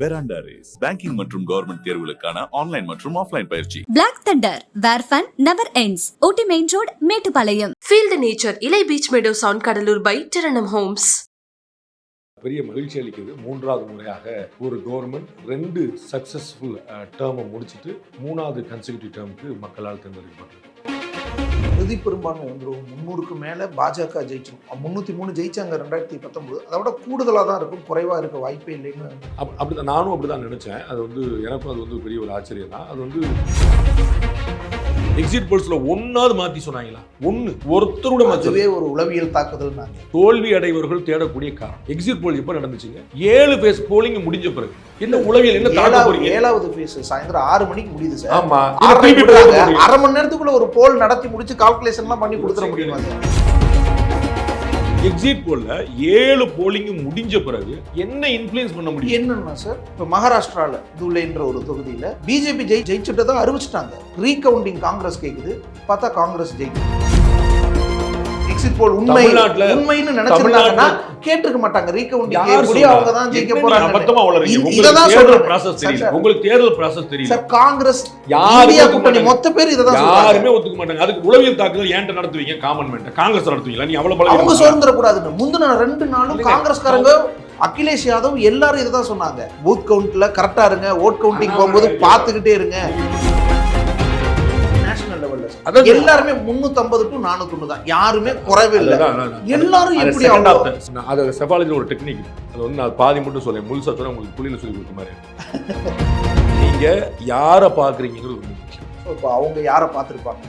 Veranda race banking மற்றும் government தேர்வுகளுக்கான online மற்றும் ஆஃப்லைன் பயிற்சி. Black Thunder, where fun never ends. Ooty Main Road, Metupalayam. Feel the nature. Ilai Beach Meadows on Kadalur by Tiranam Homes. பெரிய மகிழ்ச்சி அளிக்குது. மூன்றாவது முறையாக ஒரு கவர்மெண்ட் 2 சக்ஸஸ்ஃபுல் டேர்மை முடிச்சுட்டு 3வது கன்சிக்யூட்டிவ் டேர்முக்கு மக்களால் தேர்ந்தெடுக்கப்பட்டிருக்கு. இறுதி பெரும்பான்மை வந்துடும். 300க்கு மேலே பாஜக ஜெயிச்சிடும். 303 ஜெயிச்சாங்க 2019. அதை விட கூடுதலாக தான் இருக்கும், குறைவாக இருக்க வாய்ப்பே இல்லைன்னு அப்படிதான் நானும் அப்படிதான் நினைச்சேன். அது வந்து எனக்கும் அது வந்து பெரிய ஒரு ஆச்சரியம் தான். அது வந்து எக்ஸிட் போல்ஸ்ல ஒன்னாவது மாத்தி சொன்னாங்களா? ஒருத்தரோட அதுவே ஒரு உளவியல் தாக்குதல். தோல்வி அடைவர்கள் தேடக்கூடிய காரணம். எக்ஸிட் போல் எப்ப நடந்துச்சுங்க? 7 பேஸ் போலிங் முடிஞ்ச பிறகு என்ன உளவியல் என்ன தாக்க போறீங்க? 7வது பேஸ் சாயந்தரம் 6 மணிக்கு முடியுது சார். ஆமா, அரை மணி நேரத்துக்குள்ள ஒரு போல் நடத்தி முடிச்சு கால்குலேஷன்லாம் பண்ணி கொடுத்துட முடியுமா? எக்ஸிட் போல்ல 7 போலிங் முடிஞ்ச பிறகு என்ன இன்ஃப்ளூயன்ஸ் பண்ண முடியும்? என்னன்னா சார், இப்போ மகாராஷ்டிரால தூலேன்ற ஒரு தொகுதியில பிஜேபி ஜெயிச்சுட்டதா அறிவிச்சிட்டாங்க. ரீகவுண்டிங் காங்கிரஸ் கேக்குது, பார்த்தா காங்கிரஸ் ஜெயிக்குது. எக்ஸிட் போல் உண்மைன்னு நினைச்சிருந்தாங்கன்னா கேட்டிருக்க மாட்டாங்க. ரீகவுண்டிங் எப்படி அவங்க தான் ஜெயிக்க போறாங்க. அபத்தமா வளரீங்க. இததான் தேர்தல் process தெரியல. உங்களுக்கு தேர்தல் process தெரியல. சார், காங்கிரஸ் இந்தியா கூட்டணி மொத்த பேர் இத தான் சொல்றாங்க. யாருமே ஒத்துக்க மாட்டாங்க. அதுக்கு உளவியல் தாக்குதல் ஏன்ட்ட நடத்துவீங்க? காமன் மேன் காங்கிரஸ் நடத்துவீங்களா? நீ அவ்வளவு அவங்க சுதந்திர கூடாதுன்னு முந்தின 2 நாளும் காங்கிரஸ்காரங்க அகிலேஷ் யாதவ் எல்லாரும் இததான் சொன்னாங்க. பூத் கவுண்ட்ல கரெக்டா இருங்க, ஓட் கவுண்டிங் போகும்போது பாத்துக்கிட்டே இருங்க. நேஷனல் லெவல்ல எல்லாருமே 350 to 401 தான். யாருமே குறைவே இல்லை. எல்லாரும் எப்படி அது செஃபாலஜி ஒரு டெக்னிக். அது வந்து நான் பாதி மட்டும் சொல்றேன், முழுசா சொல்ல உங்களுக்கு புள்ளியில சொல்லி கொடுத்த மாதிரி. நீங்க யாரை பாக்குறீங்கிறது ஒரு முக்கியம். இப்போ அவங்க யாரை பார்த்திருப்பாங்க?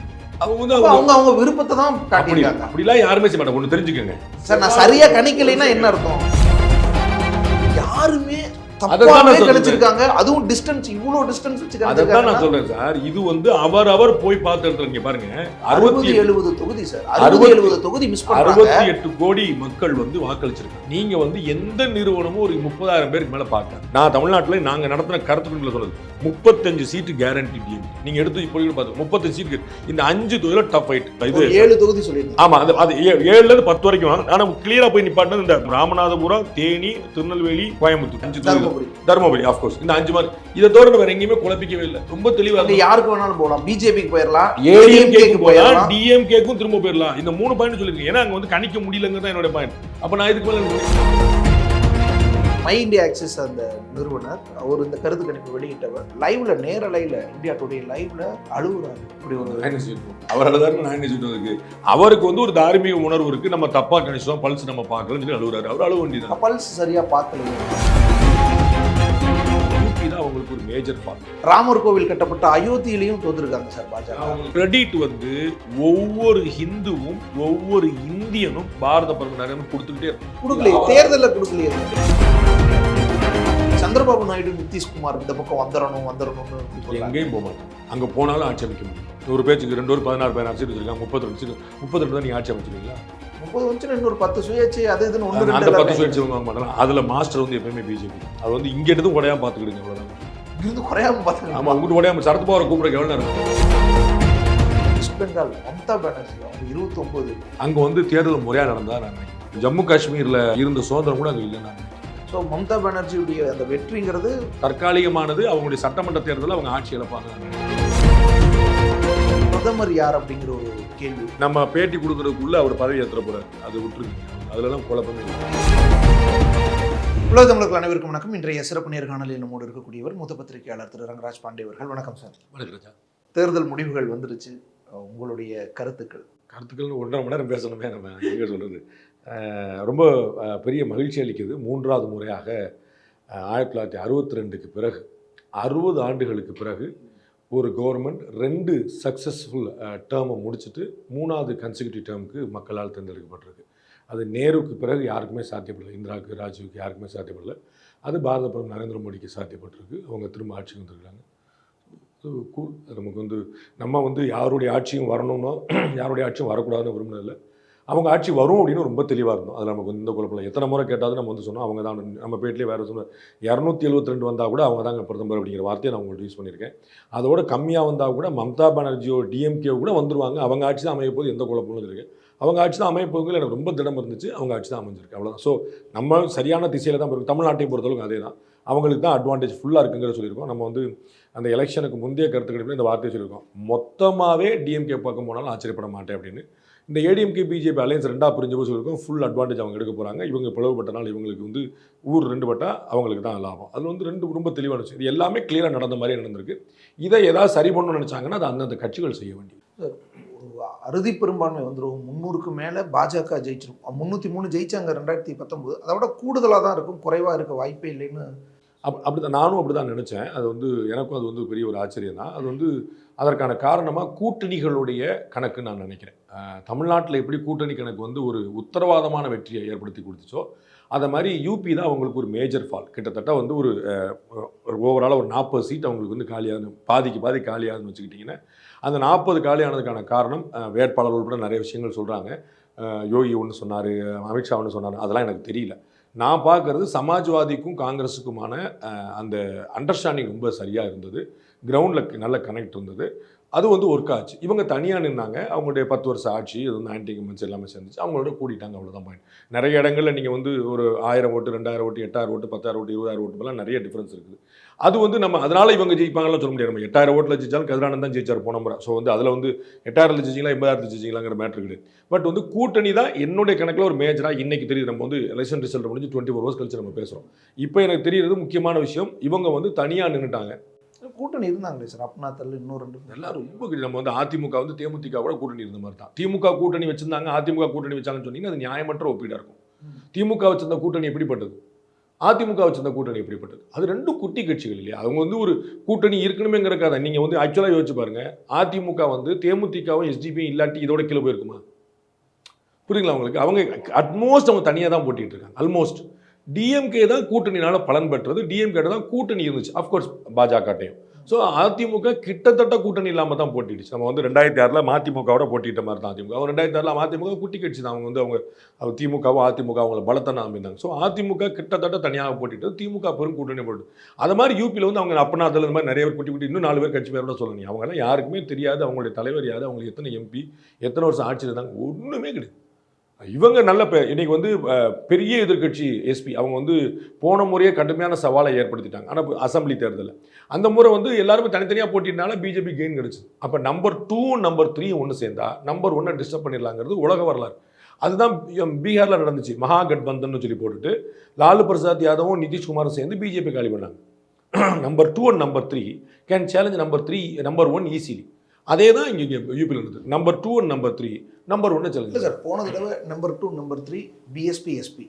அவங்க வந்து அவங்க விருப்பத்தை தான் காட்டியிருக்காங்க. அப்படிலாம் யாருமே செய்ய மாட்டாங்க. ஒன்று தெரிஞ்சுக்கோங்க சார், நான் சரியா கணிக்கலைன்னா என்ன அர்த்தம்? யாருமே தப்பாவே கணிச்சிருக்காங்க. அதுவும் டிஸ்டன்ஸ், இவ்வளவு டிஸ்டன்ஸ் வச்சு கணிச்சிருக்காங்க. நான் சொல்றேன் சார், இது வந்து அவர் போய் பார்த்த இடத்துல நீங்க பாருங்க, 60-70 தொகுதி சார், 60-70 தொகுதி மிஸ் பண்ணாங்க. 68 கோடி மக்கள் வந்து வாக்களிச்சிருக்காங்க. நீங்க வந்து எந்த நிறுவனமும் ஒரு 30,000 பேருக்கு மேல பார்க்க. நான் தமிழ்நாட்டில் நாங்க நடத்தின கருத்துக்களை சொல்றது 35 சீட்டு கேரண்டி டிஎம். நீங்க எடுத்து இப்போ பார்த்து 35 சீட்டு. இந்த 5 தொகுதியில டஃப் ஃபைட். இது 7 தொகுதி சொல்லிருந்தேன். ஆமா, அது 7ல இருந்து 10 வரைக்கும். ஆனா கிளியரா போய் நிப்பாட்டினது இந்த ராமநாதபுரம், தேனி, திருநெல்வேலி, கோயம்புத்தூர், 5 தர்மபுரி. ஆஃப் கோர்ஸ் இந்த 5 மாதிரி. இதை தவிர வேற எங்கேயுமே குழப்பிக்கவே இல்லை. ரொம்ப தெளிவா யாருக்கு வேணாலும் போகலாம். பிஜேபிக்கு போயிடலாம், ஏடிஎம்கேக்கு போயிடலாம், டிஎம்கேக்கும் திரும்ப போயிடலாம். இந்த 3 பாயிண்ட் சொல்லிருக்கேன். ஏன்னா அங்க வந்து கணிக்க முடியலங்கிறது தான் என்னோட பாயிண்ட். அப்ப நான் இதுக்கு மேல மை இந்தியா ஆக்சிஸ் அந்த நிறுவனர் அவர் இந்த கருத்து கணிப்பு வெளியிட்டவர் லைவ்ல நேரலையில இந்தியா டுடே லைவ்ல அழுகுறாரு. இப்படி ஒரு அவருக்கு வந்து ஒரு தார்மீக உணர்வு இருக்கு. நம்ம தப்பா கணிச்சோம், பல்ஸ் நம்ம பார்க்கலன்னு சொல்லி அழுகுறாரு. அவர் அழுவ வேண்டியது. பல்ஸ் சரியா பார்க்கல. அவங்களுக்கு ஒரு மேஜர் ஃபால்ட். ராமர் கோவில் கட்டப்பட்ட அயோத்தியிலையும் தோத்துருக்காங்க சார் பாஜக. கிரெடிட் வந்து ஒவ்வொரு ஹிந்துவும் ஒவ்வொரு இந்தியனும் பாரத பிரதமர் கொடுத்துக்கிட்டே கொடுக்கலையே, தேர்தலில் கொடுக்கலையே. சந்திரபாபு நாயுடு, நிதிஷ்குமார் இந்த பக்கம் வந்துடணும்னு எங்கேயும் போக மாட்டாங்க. அங்க போனாலும் ஆட்சி அமைக்க முடியும். ஒரு பேச்சுக்கு 2 ஒரு 16 சீட் வச்சிருக்காங்க. 32 தான் நீங்க ஆட்சி அமைச்சிருக்கீங்களா? 30 வந்துச்சுன்னா இன்னொரு 10 சுயேட்சை அது இதுன்னு 10 சுயேட்சை வாங்க மாட்டாங்க. அதுல மாஸ்டர் வந்து எப்பயுமே பிஜேபி. அது வந்து இங்க எடுத்து குறையாம பாத்துக்கிடுங்க. அவ்வளவுதான். இருந்து குறையாம பாத்துக்கிடுங்க. ஆமா, அங்கிட்டு குறையாம சரத்பவாரை கூப்பிட எவ்வளவு நேரம்? வெஸ்ட் பெங்கால் மம்தா பானர்ஜி 29 அங்க வந்து தேர்தல் முறையா நடந்தா நான் நினைக்கிறேன். ஜம்மு காஷ்மீர்ல இருந்த சுதந்திரம் கூட அங்க இல்லைன்னு நான். ஸோ மம்தா பானர்ஜியுடைய அந்த வெற்றிங்கிறது தற்காலிகமானது. அவங்களுடைய சட்டமன்ற தேர்தலில் அவங்க ஆட்சி இழப்பாங்க. பிரதமர் யார் அப்படிங்கிற ஒரு கேள்வி. நம்ம பேட்டி கொடுக்கறதுக்குள்ள அவர் பதவி ஏற்ற போறாரு. அது விட்டுருக்கீங்க. அதுலதான் குழப்பமே இல்லை. உலக தமிழர்கள் அனைவருக்கும் வணக்கம். இன்றைய சிறப்பு நேர்காணலில் நம்மோடு இருக்கக்கூடியவர் மூத்த பத்திரிகையாளர் திரு ரங்கராஜ் பாண்டே அவர்கள். வணக்கம் சார். வணக்கம். தேர்தல் முடிவுகள் வந்துருச்சு, உங்களுடைய கருத்துக்கள்? 1.5 மணி நேரம் பேசணுமே, நம்ம எங்கே சொல்றது. ரொம்ப பெரிய மகிழ்ச்சி அளிக்குது. 3வது முறையாக 1962க்கு பிறகு 60 ஆண்டுகளுக்கு பிறகு ஒரு கவர்மெண்ட் 2 சக்ஸஸ்ஃபுல் டேர்மை முடிச்சுட்டு 3வது கன்சிக்யூட்டிவ் டேர்முக்கு மக்களால் தேர்ந்தெடுக்கப்பட்டிருக்கு. அது நேருவுக்கு பிறகு யாருக்குமே சாத்தியப்படலை. இந்திராவுக்கு, ராஜீவுக்கு யாருக்குமே சாத்தியப்படலை. அது பாரத பிரதமர் நரேந்திர மோடிக்கு சாத்தியப்பட்டிருக்கு. அவங்க திரும்ப ஆட்சிக்கு வந்துருக்காங்க. கூல். நமக்கு வந்து நம்ம வந்து யாருடைய ஆட்சியும் வரணும்னோ யாருடைய ஆட்சியும் வரக்கூடாதுன்னு விரும்பினதில்லை. அவங்க ஆட்சி வரும் அப்படின்னு ரொம்ப தெளிவாக இருந்தோம். அதில் நமக்கு இந்த குழப்பம். எத்தனை முறை கேட்டாலும் நம்ம வந்து சொன்னோம் அவங்க தான். நம்ம பேட்டிலே வேறு சொன்னோம் 272 வந்தால் கூட அவங்க தாங்க பிரதமர் அப்படிங்கிற வார்த்தையை நான் உங்களுக்கு யூஸ் பண்ணியிருக்கேன். அதோட கம்மியாக வந்தால் கூட மம்தா பானர்ஜியோ டிஎம்கேஓ கூட வந்துருவாங்க. அவங்க ஆட்சி தான் அமைய போது, எந்த குழப்பமும் இருக்குது. அவங்க ஆட்சி தான் அமைப்பவங்க எனக்கு ரொம்ப திடம் இருந்துச்சு. அவங்க ஆட்சி தான் அமைஞ்சிருக்கு. அவ்வளோதான். ஸோ நம்ம சரியான திசையில் தான் போயிருக்கு. தமிழ்நாட்டையும் பொறுத்தளவுக்கு அதே தான். அவங்களுக்கு தான் அட்வான்டேஜ் ஃபுல்லாக இருக்குங்கிற சொல்லியிருக்கோம். நம்ம வந்து அந்த எலெக்ஷனுக்கு முந்தைய கருத்துக்கள் இந்த வார்த்தையை சொல்லியிருக்கோம். மொத்தமாகவே டிஎம்கே பக்கம் போனாலும் ஆச்சரியப்பட மாட்டேன் அப்படின்னு. இந்த ஏடிஎம்கே பிஜேபி அலையன்ஸ் 2 பிரிஞ்சு சொல்லியிருக்கோம். ஃபுல் அட்வான்டேஜ் அவங்க எடுக்க போகிறாங்க. இவங்க பிளவுபட்டனால இவங்களுக்கு வந்து ஊர் 2 பட்டா அவங்களுக்கு தான் லாபம். அதில் வந்து 2 ரொம்ப தெளிவான விஷயம். இது எல்லாமே கிளியராக நடந்த மாதிரி நடந்திருக்கு. இதை ஏதாவது சரி பண்ணணும்னு நினச்சாங்கன்னா அது அந்தந்த கட்சிகள் செய்ய வேண்டியது. அறுதி பெரும்பான்மை வந்துடும். 300க்கு மேலே பாஜக ஜெயிச்சிரும். 303 ஜெயிச்சாங்க 2019. அதை விட கூடுதலாக தான் இருக்கும், குறைவாக இருக்க வாய்ப்பே இல்லைன்னு அப்படி தான் நானும் அப்படி தான் நினச்சேன். அது வந்து எனக்கும் அது வந்து பெரிய ஒரு ஆச்சரியம் தான். அது வந்து அதற்கான காரணமாக கூட்டணிகளுடைய கணக்கு நான் நினைக்கிறேன். தமிழ்நாட்டில் எப்படி கூட்டணி கணக்கு வந்து ஒரு உத்தரவாதமான வெற்றியை ஏற்படுத்தி கொடுத்துச்சோ அதை மாதிரி யூபி தான் அவங்களுக்கு ஒரு மேஜர் ஃபால். கிட்டத்தட்ட வந்து ஒரு ஓவராலாக ஒரு 40 சீட் அவங்களுக்கு வந்து காலியாகுது, பாதிக்கு பாதி காலியாகுதுன்னு வச்சுக்கிட்டிங்கன்னா அந்த 40 காலியானதுக்கான காரணம் வேட்பாளர் உட்பட நிறைய விஷயங்கள் சொல்கிறாங்க. யோகி ஒன்று சொன்னார், அமித்ஷா ஒன்று சொன்னார், அதெல்லாம் எனக்கு தெரியல. நான் பார்க்குறது சமாஜ்வாதிக்கும் காங்கிரஸுக்குமான அந்த அண்டர்ஸ்டாண்டிங் ரொம்ப சரியாக இருந்தது. கிரவுண்டில் நல்ல கனெக்ட் இருந்தது. அது வந்து ஒர்க் ஆச்சு. இவங்க தனியாக நின்னாங்க. அவங்களுடைய 10 வருஷம் ஆட்சி, இது வந்து ஆன்டி இன்கம்பன்சி எல்லாமே சேர்ந்துச்சு. அவங்களோட கூட்டிட்டாங்க, அவ்வளோதான் பாயிண்ட். நிறைய இடங்களில் நீங்கள் வந்து ஒரு 1000 ஓட்டு, 2000 ஓட்டு, 8000 ஓட்டு, 10000 ஓட்டு, 20000 ஓட்டுலாம் நிறைய டிஃப்ரென்ஸ் இருக்குது. அது வந்து நம்ம அதனால் இவங்க ஜெயிப்பாங்கலாம் சொல்ல முடியாது. நம்ம 8000 ஓட்டில் ஜெயிச்சாலும் கதிரானந்த் தான் ஜெயிச்சார் போன முறை. ஸோ வந்து அதில் வந்து 8000 ஜெயிச்சிங்களா 80,000 ஜெயிச்சிங்களாங்கிற மேட்ரு கிடையாது. பட் வந்து கூட்டணி தான் என்னுடைய கணக்கில் ஒரு மேஜராக இன்றைக்கி தெரியுது. நம்ம வந்து எலெக்ஷன் ரிசல்ட் முடிஞ்சு 24 ஹவர்ஸ் கழிச்சு நம்ம பேசுகிறோம். இப்போ எனக்கு தெரியுறது முக்கியமான விஷயம், இவங்க வந்து தனியாக நின்றுட்டாங்க. கூட்டணி இருந்தாங்களே சார், அப்பனா தள்ளு இன்னும் 2 எல்லாம் ரொம்ப நம்ம வந்து அதிமுக வந்து தேமுதிக கூட கூட்டணி இருந்த மாதிரி தான். திமுக கூட்டணி வச்சிருந்தாங்க, அதிமுக கூட்டணி வச்சாங்கன்னு சொன்னீங்கன்னா அது நியாயமற்ற ஒப்பீடாக இருக்கும். திமுக வச்சிருந்த கூட்டணி எப்படிப்பட்டது, அதிமுக வச்சிருந்த கூட்டணி எப்படிப்பட்டது? அது 2 குட்டி கட்சிகள் இல்லையா? அவங்க வந்து ஒரு கூட்டணி இருக்கணுமேங்கிறக்காக நீங்கள் வந்து ஆக்சுவலாக யோசிச்சு பாருங்க. அதிமுக வந்து தேமுதிகவும் எஸ்டிபியும் இல்லாட்டி இதோட கீழே போயிருக்குமா? புரியுங்களா உங்களுக்கு? அவங்க அட்மோஸ்ட் அவங்க தனியாக தான் போட்டிட்டு இருக்காங்க. ஆல்மோஸ்ட் டிஎம்கே தான் கூட்டணினால பலன் பெற்றது. டிஎம்கே தான் கூட்டணி இருந்துச்சு, அஃப்கோர்ஸ் பாஜகட்டையும். ஸோ அதிமுக கிட்டத்தட்ட கூட்டணி இல்லாமல் தான் போட்டிடுச்சு. நம்ம வந்து 2006 மதிமுகவோட போட்டிட்ட மாதிரி தான் அதிமுக. அவங்க 2006 மதிமுக குட்டி கட்சி தான். அவங்க வந்து அவங்க திமுகவும் அதிமுக அவங்களை பலத்தனை நம்பினாங்க. ஸோ அதிமுக கிட்டத்தட்ட தனியாக போட்டிட்டு திமுக பெரும் கூட்டணி போட்டு அது மாதிரி யூபியில் வந்து அவங்க அப்பனாத்தில் இந்த மாதிரி நிறைய பேர் குட்டி குட்டி இன்னும் 4 பேர் கட்சி பேரோட சொல்லணும். அவங்களாம் யாருக்குமே தெரியாது அவங்களுடைய தலைவர் யாரு, அவங்களுக்கு எத்தனை எம்பி, எத்தனை வருஷம் ஆட்சியில் இருந்தாங்க, ஒன்றுமே கிடையாது. இவங்க நல்ல இன்னைக்கு வந்து பெரிய எதிர்கட்சி எஸ்பி அவங்க வந்து போன முறையே கடுமையான சவாலை ஏற்படுத்திட்டாங்க. ஆனால் அசம்பிளி தேர்தலில் அந்த முறை வந்து எல்லாருமே தனித்தனியாக போட்டினால பிஜேபி கெயின் கிடைச்சிது. அப்போ நம்பர் 2 நம்பர் 3 ஒன்று சேர்ந்தா நம்பர் 1 டிஸ்டர்ப் பண்ணிடலாங்கிறது உலக வரலாறு. அதுதான் பீகாரில் நடந்துச்சு. மகாகட்பந்தன் சொல்லி போட்டுட்டு லாலு பிரசாத் யாதவும் நிதிஷ்குமாரும் சேர்ந்து பிஜேபி காலி பண்ணாங்க. Number 2 and number 3 can challenge number 1 easily. அதே தான் இங்கே யூபியில் இருந்தது. Number 2 and number 3 number 1 challenge. Sir போன தடவை நம்பர் 2 நம்பர் 3 பிஎஸ்பி எஸ்பி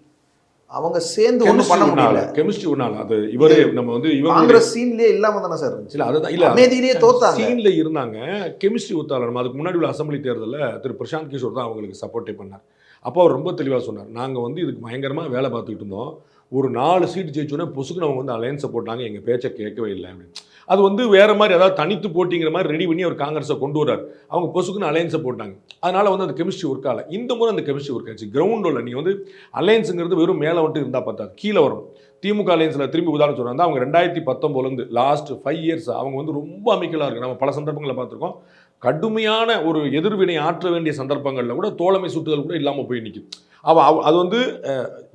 அவங்க சேர்ந்து ஒன்றும் பண்ண முடியல. கெமிஸ்ட்ரி ஒன்னால அது இவரே நம்ம வந்து இவங்க காங்கிரஸ் சீன்லயே இல்லாம தானே சார் இருந்துச்சு. இல்ல அதுதான் இல்ல அமைதியிலேயே தோத்தாங்க. சீன்ல இருந்தாங்க. கெமிஸ்ட்ரி ஒத்தால நம்ம அதுக்கு முன்னாடி உள்ள அசம்பிளி தேர்தலில் திரு பிரசாந்த் கிஷோர் தான் அவங்களுக்கு சப்போர்ட்டே பண்ணார். அப்போ அவர் ரொம்ப தெளிவாக சொன்னார், நாங்கள் வந்து இதுக்கு பயங்கரமாக வேலை பார்த்துக்கிட்டு இருந்தோம், ஒரு 4 சீட் ஜெயிச்சோன்னே பொசுக்குன்னு அவங்க வந்து அலையன்ஸை போட்டாங்க, எங்கள் பேச்சை கேட்கவே இல்லை அப்படின்னு. அது வந்து வேறு மாதிரி அதாவது தனித்து போட்டிங்கிற மாதிரி ரெடி பண்ணி அவர் காங்கிரஸை கொண்டு வர்றாரு. அவங்க பொசுக்குன்னு அலையன்ஸை போட்டாங்க. அதனால் வந்து அந்த கெமிஸ்ட்ரி ஒர்க் ஆகலை. இந்த முறை அந்த கெமிஸ்ட்ரி ஒர்க் ஆச்சு. கிரவுண்டில் நீங்கள் வந்து அலையன்ஸுங்கிறது வெறும் மேலே வந்துட்டு இருந்தால் பார்த்தாது, கீழே வரும். திமுக அலையன்ஸில் திரும்பி உதாரணம் சொன்னாங்க, அவங்க 2019 லாஸ்ட் 5 years அவங்க வந்து ரொம்ப அமைக்கலாக இருக்குது. நம்ம பல சந்தர்ப்பங்களில் பார்த்துருக்கோம். கடுமையான ஒரு எதிர்வினை ஆற்ற வேண்டிய சந்தர்ப்பங்களில் கூட தோழமை சுட்டுதல் கூட இல்லாமல் போய் நிற்குது. அது வந்து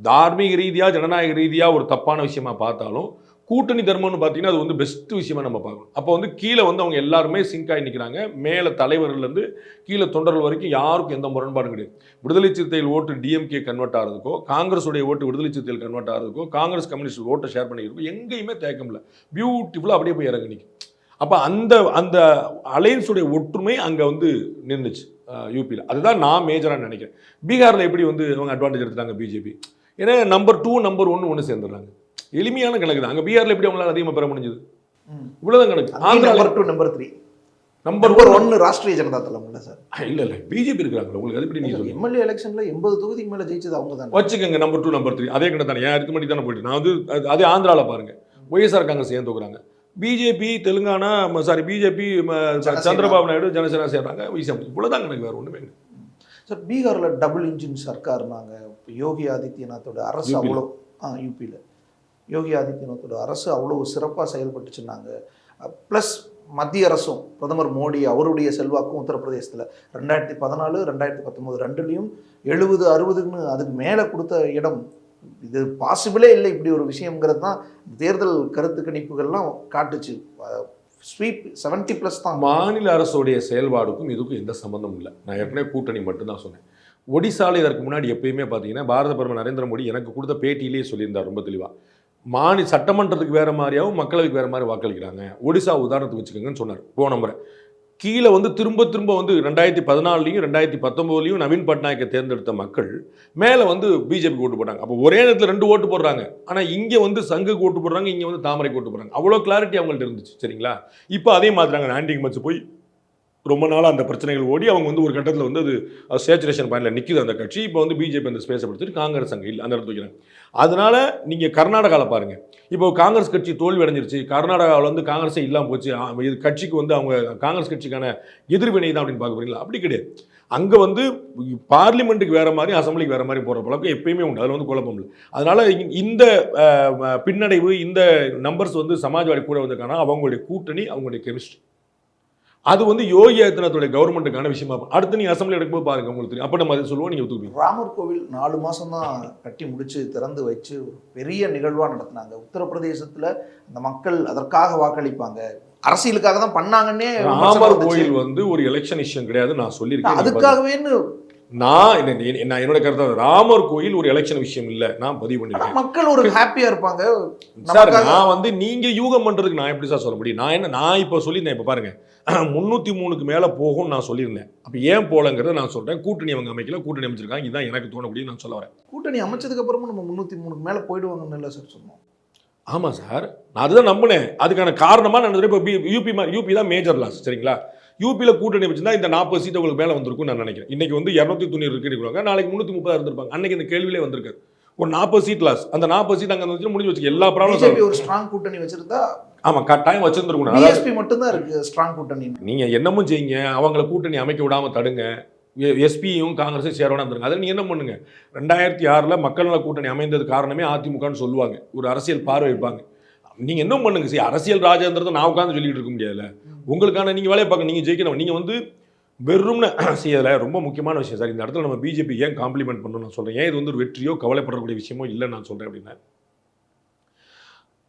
தார்மீக ரீதியாக ஜனநாயக ரீதியாக ஒரு தப்பான விஷயமா பார்த்தாலும் கூட்டணி தர்மம்னு பார்த்தீங்கன்னா அது வந்து பெஸ்ட் விஷயமா நம்ம பார்க்கணும். அப்போ வந்து கீழே வந்து அவங்க எல்லாருமே சிங்காகி நிற்கிறாங்க. மேலே தலைவர்கள்லேருந்து கீழே தொண்டர்கள் வரைக்கும் யாருக்கும் எந்த முரண்பாடும் கிடையாது. விடுதலை சிறுத்தைகள் ஓட்டு டிஎம்கே கன்வெர்ட் ஆகிறதுக்கோ, காங்கிரஸுடைய ஓட்டு விடுதலை சிறுத்தைகள் கன்வெர்ட் ஆகிறதுக்கோ, காங்கிரஸ் கம்யூனிஸ்ட் ஓட்டை ஷேர் பண்ணிக்கிறதுக்கோ எங்கேயுமே தேக்கம் இல்லை. பியூட்டிஃபுல்லாக அப்படியே போய் இறங்கி நிற்கும். அப்போ அந்த அலையன்ஸுடைய ஒற்றுமை அங்கே வந்து நின்றுச்சு யூபியில். அதுதான் நான் மேஜராக நினைக்கிறேன். பீகாரில் எப்படி வந்து அவங்க அட்வான்டேஜ் எடுத்துட்டாங்க பிஜேபி, ஏன்னா நம்பர் 2 நம்பர் 1 ஒன்று சேர்ந்துடுறாங்க. எளிமையான கணக்கு தான். அங்கே பீகாரில் எப்படி அவங்களால அதிகமாக பெற முடிஞ்சது? இவ்வளோதான் கணக்கு. Number 2 number 3 number 1 Rashtriya Janata தளம் இல்லை சார். இல்லை பிஜேபி இருக்கிறாங்க. உங்களுக்கு அது எப்படி நீங்கள் சொல்லுங்கள்? எம்எல்ஏ எலெக்ஷனில் 80 தொகுதிக்கு மேலே ஜெயிச்சது அவங்க தான். வச்சுக்கோங்க நம்பர் 2 நம்பர் 3 அதே கணக்கு தானே. ஏன் இதுக்கு மட்டும் தானே போயிட்டு நான் வந்து அதே ஆந்திராவில் பாருங்கள், ஒய்எஸ்ஆர் காங்கிரஸ் ஏன் தோக்குறாங்க, பிஜேபி தெலுங்கானா பிஜேபி சந்திரபாபு நாயுடு ஜனசேனா சேர்றாங்க. இவ்வளோதான் கணக்கு, வேறு ஒன்றுமே இல்லை சார். பீகாரில் டபுள் இன்ஜின் சர்க்கார்னாங்க. யோகி ஆதித்யநாத்தோட அரசு அவ்வளோ யூபியில் யோகி ஆதித்யநாத்தோட அரசு அவ்வளோ சிறப்பாக செயல்பட்டுச்சுன்னாங்க. ப்ளஸ் மத்திய அரசும் பிரதமர் மோடி அவருடைய செல்வாக்கும் உத்தரப்பிரதேசத்தில் 2014 2019 ரெண்டுலேயும் 70-60ன்னு அதுக்கு மேலே கொடுத்த இடம் இது பாசிபிளே இல்லை இப்படி ஒரு விஷயங்கிறது தான் தேர்தல் கருத்து கணிப்புகள்லாம் காட்டுச்சு. ஸ்வீப் 70+ தான். மாநில அரசுடைய செயல்பாடுக்கும் இதுக்கும் எந்த சம்பந்தமும் இல்லை. நான் ஏற்கனவே கூட்டணி மட்டும்தான் சொன்னேன். ஒடிசால இதற்கு முன்னாடி எப்பயுமே பார்த்தீங்கன்னா பாரத பிரதமர் நரேந்திர மோடி எனக்கு கொடுத்த பேட்டியிலேயே சொல்லியிருந்தார் ரொம்ப தெளிவாக. மாநில சட்டமன்றத்துக்கு வேறு மாதிரியாகவும் மக்களவைக்கு வேறு மாதிரி வாக்களிக்கிறாங்க. ஒடிசா உதாரணத்துக்கு வச்சுக்கோங்கன்னு சொன்னார் போன முறை. கீழே திரும்ப 2014லையும் 2019லையும் நவீன் பட்நாயக்கை தேர்ந்தெடுத்த மக்கள் மேலே பிஜேபி ஓட்டு போட்டாங்க. அப்போ ஒரே நேரத்தில் 2 ஓட்டு போடுறாங்க. ஆனால் இங்கே சங்குக்கு ஓட்டு போடுறாங்க, இங்கே தாமரைக்கு ஓட்டு போடுறாங்க. அவ்வளோ கிளாரிட்டி அவங்கள்ட்ட இருந்துச்சு. சரிங்களா? இப்போ அதே மாதிரி ஆன்டிக் மச்சு போய் ரொம்ப நாளாக அந்த பிரச்சனைகள் ஓடி அவங்க ஒரு கட்டத்தில் அது சேச்சுரேஷன் பாயிண்டில் நிற்கிது அந்த கட்சி. இப்போ பிஜேபி அந்த ஸ்பேஸை படுத்திட்டு காங்கிரஸ் அங்கே இல்லை, அந்த இடத்துல வைக்கிறாங்க. அதனால நீங்கள் கர்நாடகாவில் பாருங்கள். இப்போ காங்கிரஸ் கட்சி தோல்வி அடைஞ்சிருச்சு, கர்நாடகாவில் காங்கிரஸே இல்லாமல் போச்சு, இது கட்சிக்கு அவங்க காங்கிரஸ் கட்சிக்கான எதிர்வினை தான் அப்படின்னு பார்க்க போறீங்களா? அப்படி கிடையாது. அங்கே பார்லிமெண்ட்டுக்கு வேறு மாதிரி, அசம்பிளிக்கு வேறு மாதிரி போகிற பழக்கம் எப்பயுமே உண்டு. அதில் குழப்பம் இல்லை. அதனால் இந்த பின்னடைவு, இந்த நம்பர்ஸ் சமாஜ்வாடி கூட வந்திருக்காங்கன்னா அவங்களுடைய கூட்டணி, அவங்களுடைய கெமிஸ்ட்ரி, அது யோகி ஆதித்யநாத்தோட கவர்மெண்ட்டுக்கான விஷயமா. அடுத்து நீங்க அசம்பிளி எடுக்கும்போது பாருங்க உங்களுக்கு தெரியும். அப்ப நம்ம அதை சொல்லுவோம், நீங்க ஒத்துக்குவீங்க. ராமர் கோவில் 4 மாசம் தான் கட்டி முடிச்சு திறந்து வச்சு ஒரு பெரிய நிகழ்வா நடத்தினாங்க. உத்தரப்பிரதேசத்துல அந்த மக்கள் அதற்காக வாக்களிப்பாங்க, அரசியலுக்காக தான் பண்ணாங்கன்னே. ராமர் கோயில் ஒரு எலெக்ஷன் விஷயம் கிடையாது, நான் சொல்லியிருக்கேன். அதுக்காகவே நான் என்னோட கருத்து, ராமர் கோயில் ஒரு எலெக்ஷன் விஷயம் இல்ல, நான் பதிவு பண்ணிருக்கேன். மக்கள் ஒரு ஹாப்பியா இருப்பாங்க சார். நான் நீங்க யூகம் பண்றதுக்கு நான் எப்படி சார் சொல்ல முடியும்? நான் இப்ப சொல்லியிருந்தேன். இப்ப பாருங்க, 303க்கு மேல போகும் நான் சொல்லியிருந்தேன். அப்ப ஏன் போலங்கிறத நான் சொல்றேன். கூட்டணி அவங்க அமைக்கல, கூட்டணி அமைச்சிருக்காங்க, இதுதான் எனக்கு தோணக்கூடிய நான் சொல்ல வரேன். கூட்டணி அமைச்சதுக்கு அப்புறமும் நம்ம 303க்கு மேல போயிடுவாங்கன்னு இல்லை சார் சொன்னோம். ஆமா சார், நான் அதுதான் நம்பினேன். அதுக்கான காரணமா நான் இப்போ யூபி தான் மேஜர் லாஸ். சரிங்களா? யூபியில் கூட்டணி வச்சுருந்தா இந்த 40 சீட் உங்களுக்கு மேலே வந்திருக்கும் நான் நினைக்கிறேன். இன்னைக்கு 290 இருக்குன்னு, நாளைக்கு 330 இருந்திருப்பாங்க. அன்னைக்கு இந்த கேள்வியிலே வந்திருக்காரு. ஒரு 40 சீட் லாஸ். அந்த 40 சீட் அங்கே வந்து முடிஞ்சு வச்சு எல்லா ப்ராப்ளம். ஒரு ஸ்ட்ராங் கூட்டணி வச்சிருந்தா ஆமா கட்டாயம் வச்சிருந்துருக்கணும். பிஎஸ்பி மட்டும் தான் இருக்கு ஸ்ட்ராங் கூட்டணி. நீங்க என்னமும் செய்யுங்க, அவங்கள கூட்டணி அமைக்க விடாம தடுங்க. எஸ்பியும் காங்கிரஸும் சேரவனா இருந்திருங்க. அதை நீங்க என்ன பண்ணுங்க, 2006 மக்கள் நல கூட்டணி அமைந்தது காரணமே அதிமுகன்னு சொல்லுவாங்க, ஒரு அரசியல் பார்வை வைப்பாங்க. நீங்க என்ன பண்ணுங்க, சரி அரசியல் ராஜேந்திரத்தை நான் உட்காந்து சொல்லிட்டு இருக்க முடியாதுல்ல. உங்களுக்கான நீங்க வேலையை பார்க்க, நீங்க ஜெயிக்கணும். நீங்க வெறும்னு செய்யல. ரொம்ப முக்கியமான விஷயம் சார். இந்த இடத்துல நம்ம பிஜேபி ஏன் காம்ப்ளிமெண்ட் பண்ணணும் நான் சொல்றேன். ஏன் இது ஒரு வெற்றியோ கவலைப்படக்கூடிய விஷயமோ இல்லைன்னு நான் சொல்றேன் அப்படின்னா,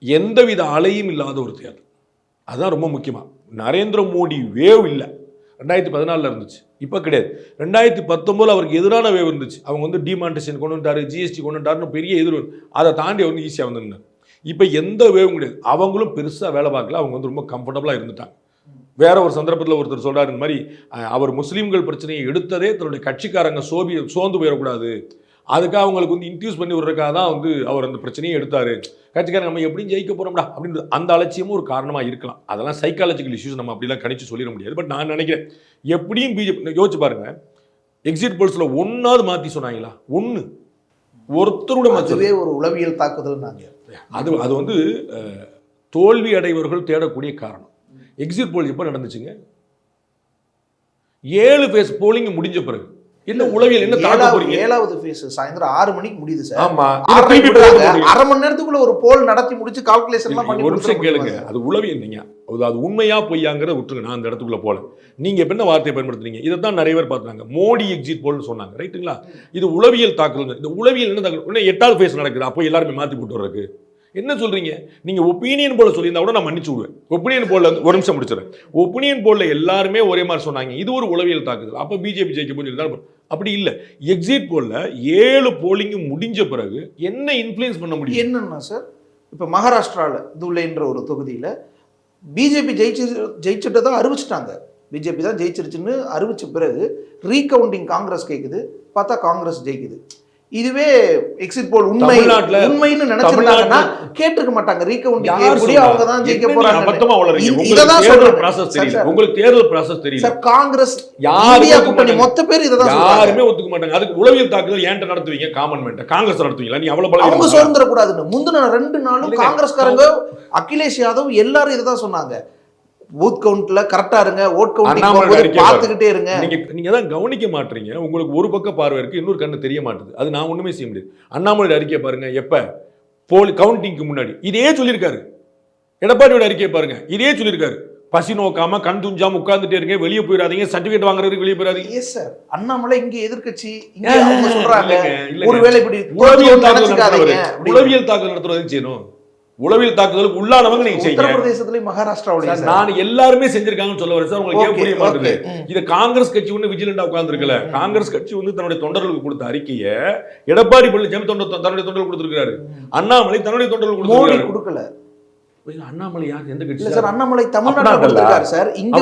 எந்தவித அலையும் இல்லாத ஒரு தேர்தல், அதுதான் ரொம்ப முக்கியமா. நரேந்திர மோடி வேவ் இல்லை, 2014 இருந்துச்சு, இப்போ கிடையாது. 2019 அவருக்கு எதிரான வேவ் இருந்துச்சு. அவங்க டிமானிட்டேஷன் கொண்டு வந்துட்டாரு, ஜிஎஸ்டி கொண்டு வந்துட்டாருன்னு பெரிய எதிர், அதை தாண்டி ஈஸியாக வந்துருந்தாங்க. இப்போ எந்த வேவும் கிடையாது. அவங்களும் பெருசாக வேலை பார்க்கல, அவங்க ரொம்ப கம்ஃபர்டபுளாக இருந்துட்டாங்க. வேற ஒரு சந்தர்ப்பத்தில் ஒருத்தர் சொல்றாரு, இந்த மாதிரி அவர் முஸ்லீம்கள் பிரச்சனையை எடுத்ததே தன்னுடைய கட்சிக்காரங்க சோர்ந்து போயிடக்கூடாது, அதுக்காக அவங்களுக்கு இன்ட்யூஸ் பண்ணி விடுறதுக்காக தான் அவர் அந்த பிரச்சனையை எடுத்தாரு. கட்சிக்காரங்க நம்ம எப்படியும் ஜெயிக்க போறோம்டா அப்படின்றது அந்த அலட்சியமும் ஒரு காரணமாக இருக்கலாம். அதெல்லாம் சைக்காலஜிக்கல் இஷ்யூஸ், நம்ம அப்படிலாம் கணிச்சு சொல்லிட முடியாது. பட் நான் நினைக்கிறேன் எப்படியும் பிஜேபி யோசிச்சு பாருங்க, எக்ஸிட் போல்ஸ்ல ஒன்னாவது மாற்றி சொன்னாங்களா? ஒருத்தரோட அதுவே ஒரு உளவியல் தாக்குதல். அது தோல்வி அடைவர்கள் தேடக்கூடிய காரணம். எக்ஸிட் போல் எப்ப நடந்துச்சுங்க? 7 ஃபேஸ் போலிங் முடிஞ்ச பிறகு என்ன உளவியல் என்ன தாக்க போறீங்க? 7வது ஃபேஸ் சாயந்தரம் 6 மணிக்கு முடியுது சார். ஆமா, 1/2 மணி நேரத்துக்குள்ள ஒரு போல் நடத்தி முடிச்சு கால்குலேஷன்லாம் பண்ணி ஒரு நிமிஷம் கேளுங்க. அது உளவியல். நீங்க அது உண்மையா பொய்யாங்கறத விட்டுருங்க, நான் அந்த இடத்துக்குள்ள போல. நீங்க என்ன வார்த்தையை பயன்படுத்துறீங்க? இதை தான் நிறைய பேர் பார்த்தாங்க. மோடி எக்ஸிட் போல்னு சொன்னாங்க, ரைட்டுங்களா? இது உளவியல் தாக்குதல். இந்த உளவியல் என்ன தாக்குதல்? 8வது ஃபேஸ் நடக்குது, அப்போ எல்லாருமே மாத்தி போட்டு வர்றதுக்கு என்ன சொல்றீங்க? நீங்க ஒப்பீனியன் போல சொல்லியிருந்தா கூட நான் மன்னிச்சு விடுவேன். ஒப்பீனியன் போல ஒரு நிமிஷம் முடிச்சிடறேன். ஒப்பீனியன் போல எல்லாருமே ஒரே மாதிரி சொன்னாங்க, இது ஒரு உளவியல் தாக்குதல், அப்ப பிஜேபி ஜெயிக்க போய். அப்படி இல்லை. எக்ஸிட் போல்ல 7 போலிங் முடிஞ்ச பிறகு என்ன இன்ஃப்ளூயன்ஸ் பண்ண முடியும்? என்னன்னா சார், இப்ப மகாராஷ்டிரால துலேன்ற ஒரு தொகுதியில பிஜேபி ஜெயிச்சுட்டு தான் அறிவிச்சிட்டாங்க. பிஜேபி தான் ஜெயிச்சிருச்சுன்னு அறிவிச்ச பிறகு ரீகவுண்டிங் காங்கிரஸ் கேக்குது, பார்த்தா காங்கிரஸ் ஜெயிக்குது. இதுவே எக்ஸிட் போல் உண்மைன்னு நினைச்சிருந்தாங்கன்னா கேட்டிருக்க மாட்டாங்க. ரீகவுண்டிங் அவங்க தான் ஜெயிக்க போறாங்க. உங்களுக்கு தேர்தல் process தெரியல சார். காங்கிரஸ் இந்தியா கூட்டணி மொத்த பேர் இத தான் யாருமே ஒத்துக்க மாட்டாங்க. அதுக்கு உளவியல் தாக்குதல் ஏன்ட்ட நடத்துவீங்க? காமன்மென்ட் காங்கிரஸ் நடத்துவீங்களா? நீ அவ்வளவு பலவீனமா? அவங்க சுதந்திர கூடாதுன்னு முந்தின 2 நாளும் காங்கிரஸ்காரங்க, அகிலேஷ் யாதவ் எல்லாரும் இத தான் சொன்னாங்க. பூத் கவுண்ட்ல கரெக்டா இருங்க, ஓட் கவுண்டிங் பார்த்துக்கிட்டே இருங்க. நீங்க தான் கவனிக்க மாட்டீங்க. உங்களுக்கு ஒரு பக்க பார்வை இருக்கு, இன்னொரு கண்ணு தெரிய மாட்டுது. அது நான் ஒண்ணுமே செய்ய முடியாது. அண்ணாமலை அறிக்கையை பாருங்க, எப்ப போல் கவுண்டிங்க்கு முன்னாடி இதே சொல்லியிருக்காரு. எடப்பாடியோட அறிக்கையை பாருங்க, இதே சொல்லியிருக்காரு. பசி நோக்காம கண் துஞ்சாம உட்கார்ந்துட்டே இருங்க, வெளியே போயிடாதீங்க, சர்டிபிகேட் வாங்குறதுக்கு வெளியே போயிடாதீங்க. எஸ் சார், அண்ணாமலை இங்க எதிர்க்கட்சி, இங்க அவங்க சொல்றாங்க இல்லைங்க. ஒருவேளை இப்படி உளவியல் தாக்குதல் நினைச்சுக்காதீங்க. உளவியல் தாக்குதல் நடத்துறது செய்யணும். உளவியல் தாக்குதலுக்கு உள்ளானவங்க நீங்க செய்யுங்க. உத்தரப்பிரதேசத்துலயும் மகாராஷ்டிராவுலயும் நான் எல்லாருமே செஞ்சிருக்காங்கன்னு சொல்ல வரேன் சார். உங்களுக்கு ஏன் புரிய மாட்டேங்குது? இது காங்கிரஸ் கட்சி ஒண்ணு விஜிலண்டா உட்கார்ந்துருக்கல. காங்கிரஸ் கட்சி வந்து தன்னுடைய தொண்டர்களுக்கு கொடுத்த அறிக்கையை எடப்பாடி பழனிசாமி தன்னுடைய தொண்டர்கள் கொடுத்திருக்காரு. அண்ணாமலை தன்னுடைய தொண்டர்கள் கொடுத்திருக்காரு. கொடுக்கல. அண்ணாமலை யார், எந்த கட்சி இல்ல சார், அண்ணாமலை தமிழ்நாட்டுல கொடுத்திருக்காரு சார். இங்க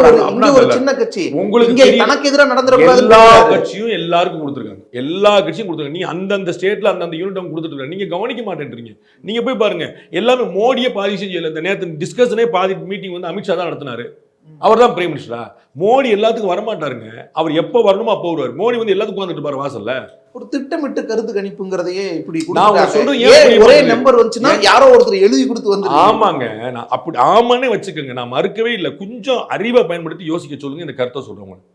ஒரு சின்ன கட்சி, உங்களுக்கு தனக்கு எதிராக நடந்துறக்கூடாது. எல்லா கட்சியும் எல்லாருக்கும் கொடுத்திருக்காங்க. எல்லா கட்சியும் கொடுத்திருக்காங்க. நீ அந்தந்த ஸ்டேட்ல அந்தந்த யூனிட் அவங்க கொடுத்துட்டு இருக்காங்க. நீங்க கவனிக்க மாட்டேன்றீங்க. நீங்க போய் பாருங்க, எல்லாமே மோடியை பாதி செஞ்சு இந்த நேரத்து டிஸ்கஷனே பாதி மீட்டிங் வந்து அமித்ஷா தான் நடத்தினாரு. அவர் தான் பிரைம் மினிஸ்டரா? மோடி எல்லாத்துக்கும் வரமாட்டாருங்க. அவர் எப்போ வரணுமோ அப்போ வருவார். மோடி வந்து எல்லாத்துக்கும் வந்துட்டு பாரு வாசல்ல. ஒரு திட்டமிட்டு கருத்து கணிப்புங்கிறதையே இப்படி ஒரே நம்பர் வந்துச்சுன்னா யாரோ ஒருத்தர் எழுதி கொடுத்து வந்து. ஆமாங்க, நான் அப்படி ஆமானே வச்சுக்கோங்க, நான் மறுக்கவே இல்லை. கொஞ்சம் அறிவை பயன்படுத்தி யோசிக்க சொல்லுங்க. இந்த கருத்தை சொல்றவங்க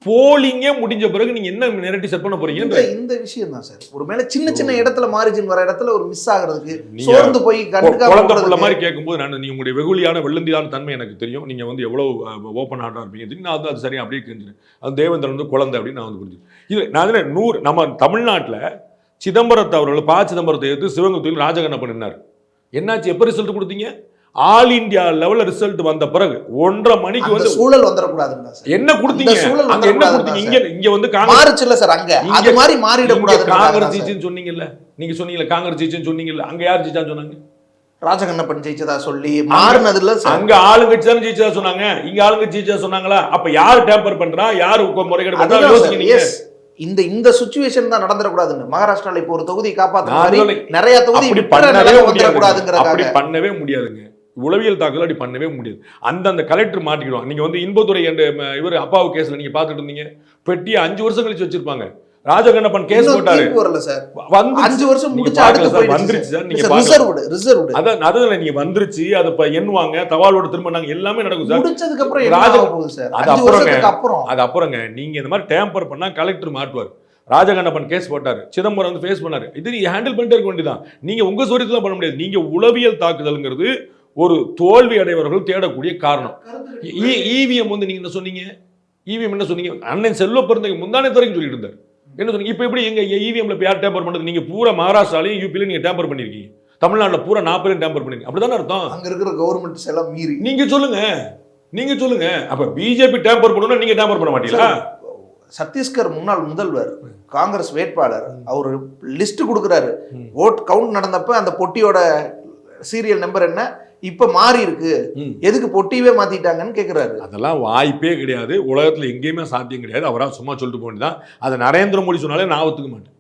போலிங்கே முடிஞ்ச பிறகு நீங்க என்ன நெரேட்டிவ் செட் பண்ண போறீங்க? இந்த விஷயம் தான் சார். ஒரு மேல சின்ன சின்ன இடத்துல மார்ஜின் வர இடத்துல ஒரு மிஸ் ஆகிறதுக்கு சோர்ந்து போய் கண்டுக்காம மாதிரி கேட்கும்போது நான் நீங்க உங்களுடைய வெகுளியான வெள்ளந்தியான தன்மை எனக்கு தெரியும். நீங்க வந்து எவ்வளவு ஓப்பன் ஹார்ட்டா இருப்பீங்க. நான் வந்து அது சரியா அப்படியே தெரிஞ்சுக்கிறேன். அது தேவேந்திரன் வந்து குழந்தை அப்படின்னு நான் வந்து புரிஞ்சு. இது நான் 100 நம்ம தமிழ்நாட்டில் சிதம்பரத்தை அவர்கள் சிதம்பரத்தை எடுத்து சிவகங்கையில் ராஜகண்ணப்பன் நின்னார். என்னாச்சு? எப்போ ரிசல்ட் கொடுத்தீங்க? ஆல் இந்தியா லெவல்ல ரிசல்ட் வந்த பிறகு 1:30 மணிக்கு வந்து சூழல் வந்துடக்கூடாதுங்க சார். என்ன கொடுத்தீங்க? அங்க என்ன கொடுத்தீங்க? இங்க வந்து காங்கிரஸ் இல்ல சார், அங்க அது மாதிரி மாறிடக்கூடாது. காங்கிரஸ் ஜெயிச்சுன்னு சொன்னீங்கல்ல, நீங்க சொன்னீங்கல்ல காங்கிரஸ் ஜெயிச்சுன்னு சொன்னீங்கல்ல, அங்க யார் ஜெயிச்சான்னு சொன்னாங்க? ராஜகண்ணப்பன் ஜெயிச்சதா சொல்லி மாறினது இல்ல சார். அங்க ஆளுங்கட்சி தான் ஜெயிச்சதா சொன்னாங்க, இங்க ஆளுங்கட்சி ஜெயிச்சதா சொன்னாங்களா? அப்ப யார் டேம்பர் பண்றா, யார் முறைகேடு பண்றா யோசிக்கிறீங்க. இந்த சிச்சுவேஷன் தான் நடந்துடக்கூடாதுன்னு மகாராஷ்டிரால இப்போ ஒரு தொகுதி காப்பாற்ற நிறைய தொகுதி அப்படி பண்ணவே முடியாதுங்க. உளவியல் தாக்குதல் அப்படி பண்ணவே முடியாது. அந்தந்த கலெக்டர் மாட்டிக்கிடுவாங்க. நீங்க வந்து இன்பதுரை என்ற இவர் அப்பாவு கேஸ்ல நீங்க பாத்துட்டு இருந்தீங்க. பெட்டியை 5 வருஷம் கழிச்சு வச்சிருப்பாங்க. ராஜகண்ணப்பன் கேஸ் போட்டாரு, வந்து 5 வருஷம் முடிச்சு அடுத்து வந்துருச்சு சார். நீங்க ரிசர்வ்டு அதான் நீங்க வந்துருச்சு. அதை எண்ணுவாங்க, தவாலோட திரும்ப எல்லாமே நடக்கும் சார். முடிச்சதுக்கு அப்புறம் அது அப்புறங்க நீங்க இந்த மாதிரி டேம்பர் பண்ணா கலெக்டர் மாட்டுவார். ராஜகண்ணப்பன் கேஸ் போட்டாரு, சிதம்பரம் வந்து ஃபேஸ் பண்ணாரு. இது நீங்க ஹேண்டில் பண்ணிட்டே இருக்க வேண்டியதான். நீங்க உங்க சோரியத்துல பண்ண முடியாது. நீங்க உளவியல் தாக்குதல்ங்கிறது ஒரு தோல்வி அடைவர்கள் தேடக்கூடிய காரணம். இவிஎம் வந்து நீங்க என்ன சொன்னீங்க? இவிஎம் என்ன சொன்னீங்க? அண்ணன் செல்வ பிறந்தக்கு முந்தானே வரைக்கும் சொல்லிட்டு இருந்தார். என்ன சொன்னீங்க? இப்போ எப்படி எங்க இவிஎம்ல யார் டேம்பர் பண்ணது? நீங்க பூரா மகாராஷ்டிராலையும் யூபியில நீங்க டேம்பர் பண்ணிருக்கீங்க. தமிழ்நாட்டில் பூரா 40 டேம்பர் பண்ணிருக்கீங்க. அப்படிதானே அர்த்தம்? அங்க இருக்கிற கவர்மெண்ட் எல்லாம் மீறி நீங்க சொல்லுங்க. அப்ப பிஜேபி டேம்பர் பண்ணணும்னா நீங்க டேம்பர் பண்ண மாட்டீங்களா? சத்தீஸ்கர் முன்னாள் முதல்வர் காங்கிரஸ் வேட்பாளர் அவர் லிஸ்ட் கொடுக்குறாரு. ஓட் கவுண்ட் நடந்தப்ப அந்த பொட்டியோட சீரியல் நம்பர் என்ன, இப்ப மாறி இருக்கு, எதுக்கு பொட்டியவே மாத்திட்டாங்கன்னு கேக்குறாரு. அதெல்லாம் வாய்ப்பே கிடையாது. உலகத்துல எங்கேயுமே சாத்தியம் கிடையாது. அவரா சும்மா சொல்லிட்டு போனதுதான். அதை நரேந்திர மோடி சொன்னாலே நான் ஒத்துக்க மாட்டேன்.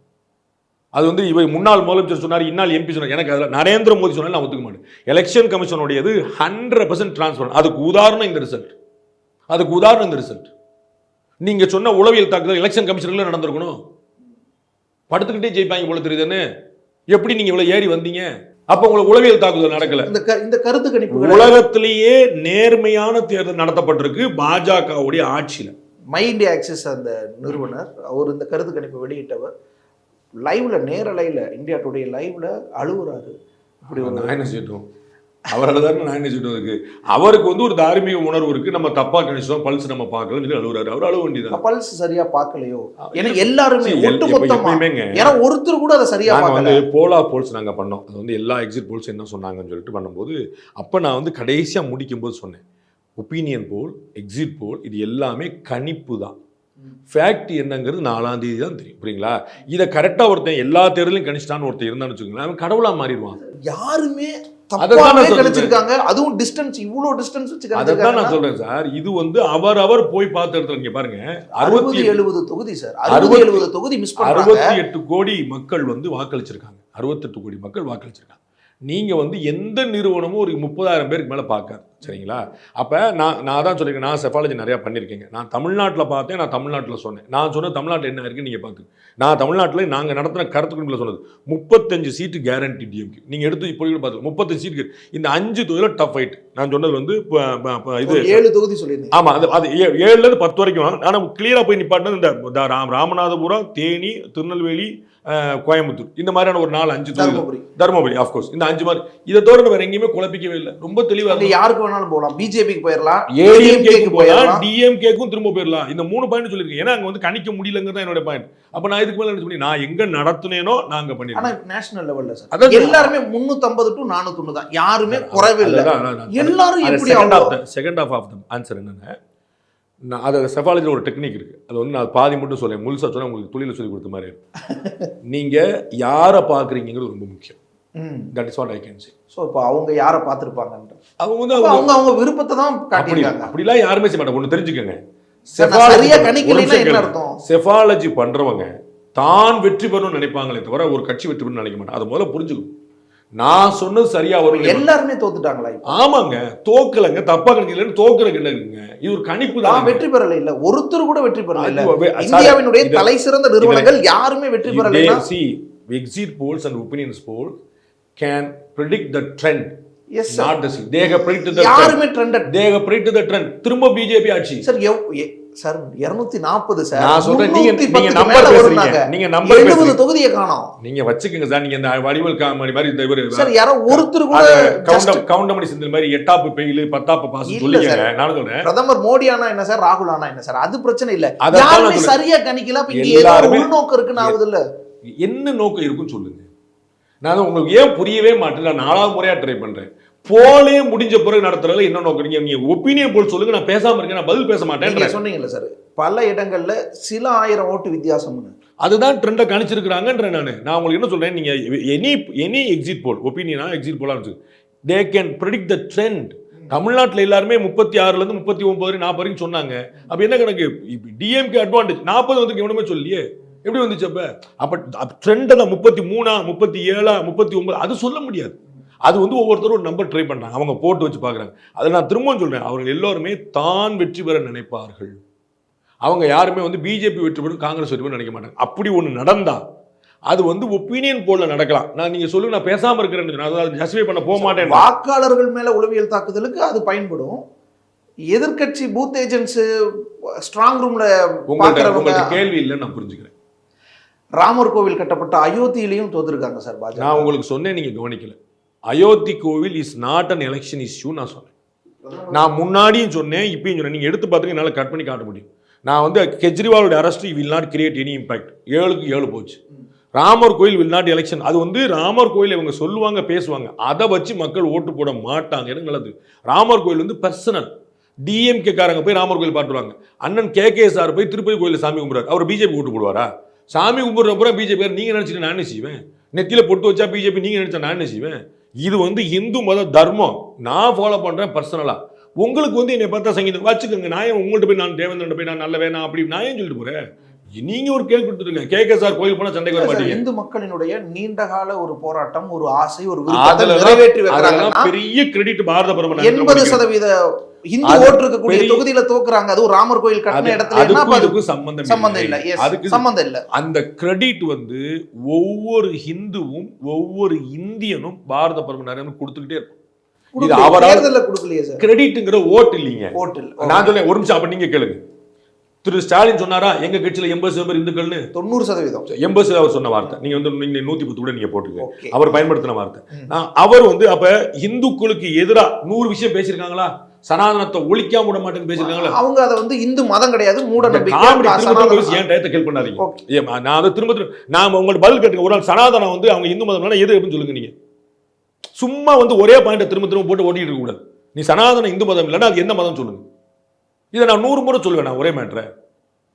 அது வந்து இவர் முன்னாள் முதலமைச்சர் சொன்னார், இன்னால் எம்பி சொன்னார். எனக்கு அதில் நரேந்திர மோடி சொன்னாலும் நான் ஒத்துக்க மாட்டேன். எலெக்ஷன் கமிஷனுடையது 100% டிரான்ஸ்பரன்ட். அதுக்கு உதாரணம் இந்த ரிசல்ட். நீங்க சொன்ன உளவியல் தாக்குதல் எலெக்ஷன் கமிஷன்ல நடந்திருக்கணும். படுத்துக்கிட்டே ஜெயிப்பாங்க போல தெரியுதுன்னு எப்படி நீங்க இவ்வளவு ஏறி வந்தீங்க? அப்ப உங்களுக்கு உளவியல் தாக்குதல் நடக்கல. இந்த கருத்து கணிப்பு உலகத்திலேயே நேர்மையான தேர்தல் நடத்தப்பட்டிருக்கு பாஜகவுடைய ஆட்சியில. மை இந்தியா ஆக்சிஸ் அந்த நிறுவனர் அவர் இந்த கருத்து கணிப்பு வெளியிட்டவர் லைவ்ல நேரலையில இந்தியா டுடே லைவ்ல அழுகுறாரு. இப்படி ஒரு நான் என்ன செய்யட்டும், அவரால் தான் நான் என்ன செய்யட்டும் இருக்கு. அவருக்கு வந்து ஒரு தார்மீக உணர்வு இருக்கு. நம்ம தப்பா கணிச்சோம், பல்ஸ் நம்ம பார்க்கல சொல்லி அழுகுறாரு. அவர் அழுவ வேண்டியதான். பல்ஸ் சரியா பார்க்கலையோ? ஏன்னா எல்லாருமே ஏன்னா ஒருத்தர் கூட அதை சரியா வந்து போலா போல்ஸ் நாங்க பண்ணோம். அது வந்து எல்லா எக்ஸிட் போல்ஸ் என்ன சொன்னாங்கன்னு சொல்லிட்டு பண்ணும்போது அப்ப நான் வந்து கடைசியா முடிக்கும் போது சொன்னேன், ஒப்பீனியன் போல், எக்ஸிட் போல் இது எல்லாமே கணிப்பு தான். ஃபேக்ட் என்னங்கிறது 4ஆம் தேதி தான் தெரியும். புரியுங்களா? இதை கரெக்டா ஒருத்தன் எல்லா தேர்தலையும் கணிச்சிட்டான்னு ஒருத்தர் இருந்தான்னு வச்சுக்கோங்களேன், அவன் கடவுளா மாறிடுவான். யாருமே கணிச்சிருக்காங்க. அதுவும் டிஸ்டன்ஸ், இவ்வளவு டிஸ்டன்ஸ் வச்சு அதான் நான் சொல்றேன் சார். இது வந்து அவர் போய் பார்த்த இடத்துல நீங்க பாருங்க, 60-70 தொகுதி சார், 60-70 தொகுதி மிஸ் பண்ணாங்க. 68 கோடி மக்கள் வந்து வாக்களிச்சிருக்காங்க. 68 கோடி மக்கள் வாக்களிச்சிருக்காங்க. நீங்க வந்து எந்த நிறுவனமும் ஒரு 30,000 பேருக்கு மேல பார்க்காது. சரிங்களா? அப்ப நான் தான் சொல்லியிருக்கேன், நான் செஃபாலஜி நிறைய பண்ணியிருக்கேங்க. நான் தமிழ்நாட்டில் பார்த்தேன், நான் தமிழ்நாட்டில் சொன்னேன். நான் சொன்ன தமிழ்நாட்டில் என்ன இருக்குன்னு நீங்க பார்த்து, நான் தமிழ்நாட்டில் நாங்க நடத்தின கருத்து கணிப்பில் சொன்னது 35 சீட்டு கேரண்டி டிஎம்கே. நீங்க எடுத்து இப்போ பார்த்து 35 சீட்டு. இந்த 5 தொகுதியில் டஃப் ஃபைட். நான் சொன்னது வந்து இது 7 தொகுதி சொல்லியிருந்தேன். ஆமா, அது 7லேருந்து 10 வரைக்கும். ஆனால் கிளியரா போய் நிப்பாட்டினது இந்த ராமநாதபுரம், தேனி, திருநெல்வேலி, கோயம்புத்தூர், இந்த மாதிரியான ஒரு 4-5 தொகுதி. தருமபுரி ஆஃப்கோர்ஸ். இந்த 5 மாதிரி. இதை தவிர வேற எங்கேயுமே குழப்பிக்கவே இல்லை. ரொம்ப தெளிவாக யாருக்கு வேணாலும் போகலாம், பிஜேபிக்கு போயிடலாம், ஏடிஎம்கேக்கு போயிடலாம், டிஎம்கேக்கும் திரும்ப போயிடலாம். இந்த 3 பாயிண்ட் சொல்லிருக்கேன். ஏன்னா அங்க வந்து கணிக்க முடியலங்கிறது என்னோட பாயிண்ட். அப்ப நான் இதுக்கு மேல என்ன சொல்லி நான் எங்க நடத்துனேனோ நாங்க ஆனா பண்ணிருக்கேன். நேஷனல் லெவல்ல சார் அதான் எல்லாருமே 350 to 401 தான், யாருமே குறைவே இல்லை. எல்லாரும் எப்படி second of of the answer என்னன்னா, நான் அது செஃபாலஜியில் ஒரு டெக்னிக் இருக்குது. அது வந்து நான் பாதி மட்டும் சொல்லேன், முழுசாக சொன்னால் உங்களுக்கு தொழிலை சொல்லி கொடுத்த மாதிரி இருக்கும். நீங்கள் யாரை பார்க்குறீங்கிறது ரொம்ப முக்கியம். That is what I can say. So இப்போ அவங்க யாரை பார்த்துருப்பாங்கன்ற அவங்க வந்து அவங்க விருப்பத்தை தான் காட்டியிருக்காங்க. அப்படிலாம் யாருமே செய்ய மாட்டாங்க. ஒன்று தெரிஞ்சுக்கோங்க, செஃபாலஜி பண்றவங்க தான் வெற்றி பெறணும்னு நினைப்பாங்களே தவிர ஒரு கட்சி வெற்றி பெறணும்னு நினைக்க மாட்டாங்க. அது முதல்ல புரிஞ்சுக்கணும். நான் சொன்னது சரியா வரும். எல்லாருமே தோத்துட்டாங்களா? ஆமாங்க, தோக்கலங்க, தப்பா கணிக்கலன்னு தோக்குறதுக்கு என்ன இருக்குங்க? இது ஒரு கணிப்பு தான். வெற்றி பெறல இல்ல, ஒருத்தர் கூட வெற்றி பெறல இல்ல. இந்தியாவினுடைய தலை சிறந்த நிறுவனங்கள் யாருமே வெற்றி பெறல. Exit polls and opinions poll can predict the trend. Yes sir. Not the see. They have predicted the யாருமே trend. They have predicted the trend. திரும்ப பிஜேபி ஆட்சி. Sir sir 240 sir. நான் சொல்றேன், நீங்க நம்பர் பேசுறீங்க. நீங்க நம்பர் பேசுறீங்க. 70 தொகுதியை காணோம். நீங்க வச்சுக்கங்க சார். நீங்க இந்த வடிவல் காமெடி மாதிரி இந்த இவரு சார் யாரோ ஒருத்தர் கூட கவுண்டமணி சிந்தல் மாதிரி 8ஆப் பெயில் 10ஆப் பாஸ் சொல்லிங்க. நான் சொல்றேன், பிரதமர் மோடி ஆனா என்ன சார், ராகுல் ஆனா என்ன சார், அது பிரச்சனை இல்ல. யாருமே சரியா கணிக்கல. அப்ப இங்க ஏதோ உள்நோக்கம் இருக்குன்னு ஆகுது இல்ல. என்ன நோக்கம் இருக்குன்னு சொல்லுங்க. நான் உங்களுக்கு ஏன் புரியவே மாட்டேன். நான் 4வது முறையா ட்ரை பண்றேன். போலே முடிஞ்ச பிறகு நடத்துறதுல என்ன நோக்கம்? நீங்க ஒப்பீனியன் போல் சொல்லுங்க, நான் பேசாம இருக்கேன், நான் பதில் பேச மாட்டேன் சொன்னீங்கல்ல சார். பல இடங்கள்ல சில 1000 ஓட்டு வித்தியாசம்னு அதுதான் ட்ரெண்டை கணிச்சிருக்கிறாங்கன்ற. நான் உங்களுக்கு என்ன சொல்றேன், நீங்க எனி எக்ஸிட் போல் ஒப்பீனியனா எக்ஸிட் போலா இருந்துச்சு, they can predict the trend. தமிழ்நாட்டில் எல்லாருமே 36லேருந்து 39 40 வரைக்கும் சொன்னாங்க. அப்ப என்ன கணக்கு? டிஎம்கே அட்வான்டேஜ் 40 வந்து எவனுமே சொல்லியே, எப்படி வந்துச்சு? அப்ப ட்ரெண்ட் தான் 33 37 39 அது சொல்ல முடியாது. அது வந்து ஒவ்வொருத்தரும் ஒரு நம்பர் ட்ரை பண்றாங்க, அவங்க போட்டு வச்சு பார்க்குறாங்க. அதை நான் திரும்பவும் சொல்றேன், அவர்கள் எல்லோருமே தான் வெற்றி பெற நினைப்பார்கள். அவங்க யாருமே வந்து பிஜேபி வெற்றி பெறும் காங்கிரஸ் வெற்றி பெறும் நினைக்க மாட்டாங்க. அப்படி ஒன்று நடந்தா அது வந்து ஒப்பீனியன் போல நடக்கலாம். நான் நீங்க சொல்லுங்க, நான் பேசாம இருக்கிறேன், நான் ஜஸ்டிஃபை பண்ண போக மாட்டேன். வாக்காளர்கள் மேல உளவியல் தாக்குதலுக்கு அது பயன்படும். எதிர்கட்சி பூத் ஏஜென்ட்ஸ் ஸ்ட்ராங் ரூம்ல உங்களுக்கு கேள்வி இல்லைன்னு நான் புரிஞ்சுக்கிறேன். ராமர் கோவில் கட்டப்பட்ட அயோத்தியிலையும் தோத்துருக்காங்க சார் பாஜக. நான் உங்களுக்கு சொன்னேன், நீங்க கவனிக்கல. அயோத்தி கோவில் is not an election issue நான் சொன்னேன். நான் முன்னாடியும் சொன்னேன், இப்பயும் சொன்னேன். நீங்க எடுத்து பார்த்துங்க, என்னால் கட் பண்ணி காட்ட முடியும். நான் வந்து கெஜ்ரிவாலோட arrest will not create any impact. 7க்கு 7 போச்சு. ராமர் கோயில் வில் நாட் எலெக்ஷன். அது வந்து ராமர் கோயில் இவங்க சொல்லுவாங்க பேசுவாங்க, அதை வச்சு மக்கள் ஓட்டு போட மாட்டாங்க. எனக்கு நல்லது. ராமர் கோயில் வந்து பர்சனல். டிஎம்கே காரங்க போய் ராமர் கோயில் பாட்டுருவாங்க. அண்ணன் KKSR போய் திருப்பதி கோயிலில் சாமி கும்பிடுறாரு. அவர் பிஜேபி ஓட்டு போடுவாரா? சாமி கும்பிடுறப்ப பிஜேபி நீங்க நினைச்சிட்டு நான் என்ன செய்வேன்? நெத்தியில பொட்டு வச்சா பிஜேபி நீங்க நினைச்சா நான் என்ன செய்வேன்? இது வந்து இந்து மத தர்மம், நான் ஃபாலோ பண்றேன் பர்சனலா. உங்களுக்கு வந்து என்னை பார்த்தா சங்கீதம் வச்சுக்கோங்க. நான் உங்கள்கிட்ட போய் நான் தேவேந்திரன் போய் நான் நல்ல வேணா அப்படி நான் ஏன் சொல்லிட்டு போறேன்? நீங்க ஒரு கேள்வி கொடுத்துருங்க. KKSR கோயில் போனா சண்டைக்கு வர மாட்டீங்க. இந்து மக்களினுடைய நீண்டகால ஒரு போராட்டம், ஒரு ஆசை, ஒரு விருப்பத்தை நிறைவேற்றி வைக்கிறாங்க. பெரிய கிரெடிட் பாரத பிரதமர் 80% இந்து ஓட்டு இருக்கக்கூடிய தொகுதியில தோக்குறாங்க. அது ராமர் கோயில் கட்டின இடத்துல சம்பந்தம் இல்ல. அதுக்கு சம்பந்தம் இல்ல. அந்த கிரெடிட் வந்து ஒவ்வொரு ஹிந்துவும் ஒவ்வொரு இந்தியனும் பாரத பிரதமர் கொடுத்துக்கிட்டே இருக்கும். இது அவரால் கொடுக்கலையே சார். கிரெடிட்ங்கிற ஓட்டு இல்லைங்க. ஓட்டு இல்ல. நான் சொல்றேன், ஒரு நிமிஷம். அப்ப நீங்க கேளுங்க. திரு ஸ்டாலின் சொன்னாரா எங்க கட்சியில 80% இந்துக்கள்னு? 90%. 80 அவர் சொன்ன வார்த்தை. நீங்க வந்து நீங்க 110 கூட நீங்க போட்டுக்க. அவர் பயன்படுத்தின வார்த்தை. அவர் வந்து அப்ப இந்துக்களுக்கு எதிரா 100 விஷயம் பேசியிருக்காங்களா? சனாதனத்தை ஒழிக்காம விட மாட்டேன்னு பேசிருக்காங்களா? அவங்க அதை வந்து இந்து மதம் கிடையாது, மூட நம்பிக்கை. ஏன் டயத்தை கேள்வி பண்ணாதீங்க. நான் அதை திரும்ப நான் உங்களுக்கு பதில் கேட்டுங்க. ஒரு நாள் சனாதனம் வந்து அவங்க இந்து மதம் எது அப்படின்னு சொல்லுங்க. நீங்க சும்மா வந்து ஒரே பாயிண்ட திரும்ப திரும்ப போட்டு ஓட்டிட்டு இருக்க கூடாது. நீ சனாதன இந்து மதம் இல்லைன்னா அது எந்த மதம் சொல்லுங்க. இதை நான் 100 முறை சொல்லுவேன். நான் ஒரே மேட்டரை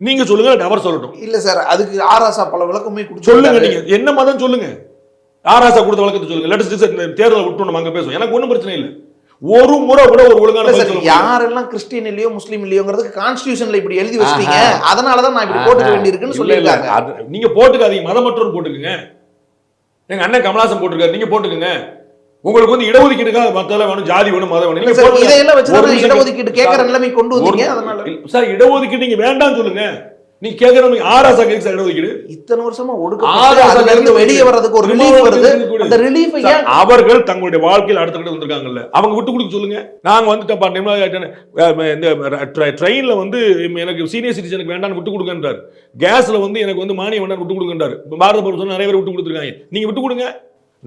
நீங்க சொல்லுங்க, அவர் சொல்லட்டும். இல்ல சார், அதுக்கு ஆராசா பல விளக்கமே சொல்லுங்க. நீங்க என்ன மதம் சொல்லுங்க, ஆராசா கொடுத்த விளக்கத்தை சொல்லுங்க. லெட்டஸ்ட் தேர்தல் விட்டு நம்ம அங்க பேசுவோம். எனக்கு ஒன்றும் பிரச்சனை இல்லை. ஒரு முறை கூட ஒரு ஒழுங்கான யாரெல்லாம் கிறிஸ்டியன் இல்லையோ முஸ்லீம் இல்லையோங்கிறதுக்கு கான்ஸ்டிடியூஷன்ல இப்படி எழுதி வச்சிட்டீங்க, அதனாலதான் நான் இப்படி போட்டுக்க வேண்டியிருக்குன்னு சொல்லியிருக்காங்க. நீங்க போட்டுக்காதீங்க, மதமற்றோர் போட்டுக்குங்க. எங்க அண்ணன் கமலாசன் போட்டிருக்காரு, நீங்க போட்டுக்குங்க. உங்களுக்கு வந்து இடஒதுக்கீடுக்காக மத்தல வேணும், ஜாதி வேணும், மதம் வேணும். இதையெல்லாம் வச்சு இடஒதுக்கீடு கேட்கற நிலைமை கொண்டு வந்தீங்க. அதனால சார் இடஒதுக்கீடு நீங்க வேண்டாம்னு சொல்லுங்க. நீ கேக்குறவங்க ஆராசா கேக்கு சார் இடஒதுக்கீடு இத்தனை வருஷமா ஒடுக்கப்பட்டு வெளியே வர்றதுக்கு ஒரு ரிலீஃப் வருது. அந்த ரிலீஃப் அவர்கள் தங்களுடைய வாழ்க்கையில் அடுத்த கட்ட வந்திருக்காங்கல்ல, அவங்க விட்டு கொடுக்க சொல்லுங்க. நாங்க வந்துட்டப்பா இந்த ட்ரெயின்ல வந்து எனக்கு சீனியர் சிட்டிசனுக்கு வேண்டாம்னு விட்டு கொடுங்கன்றாரு. கேஸ்ல வந்து எனக்கு வந்து மானியம் வேண்டாம் விட்டு கொடுங்கன்றாரு. பாரத பிரதமர் நிறைய பேர் விட்டு கொடுத்துருக்காங்க. நீங்க விட்டு கொடுங்க.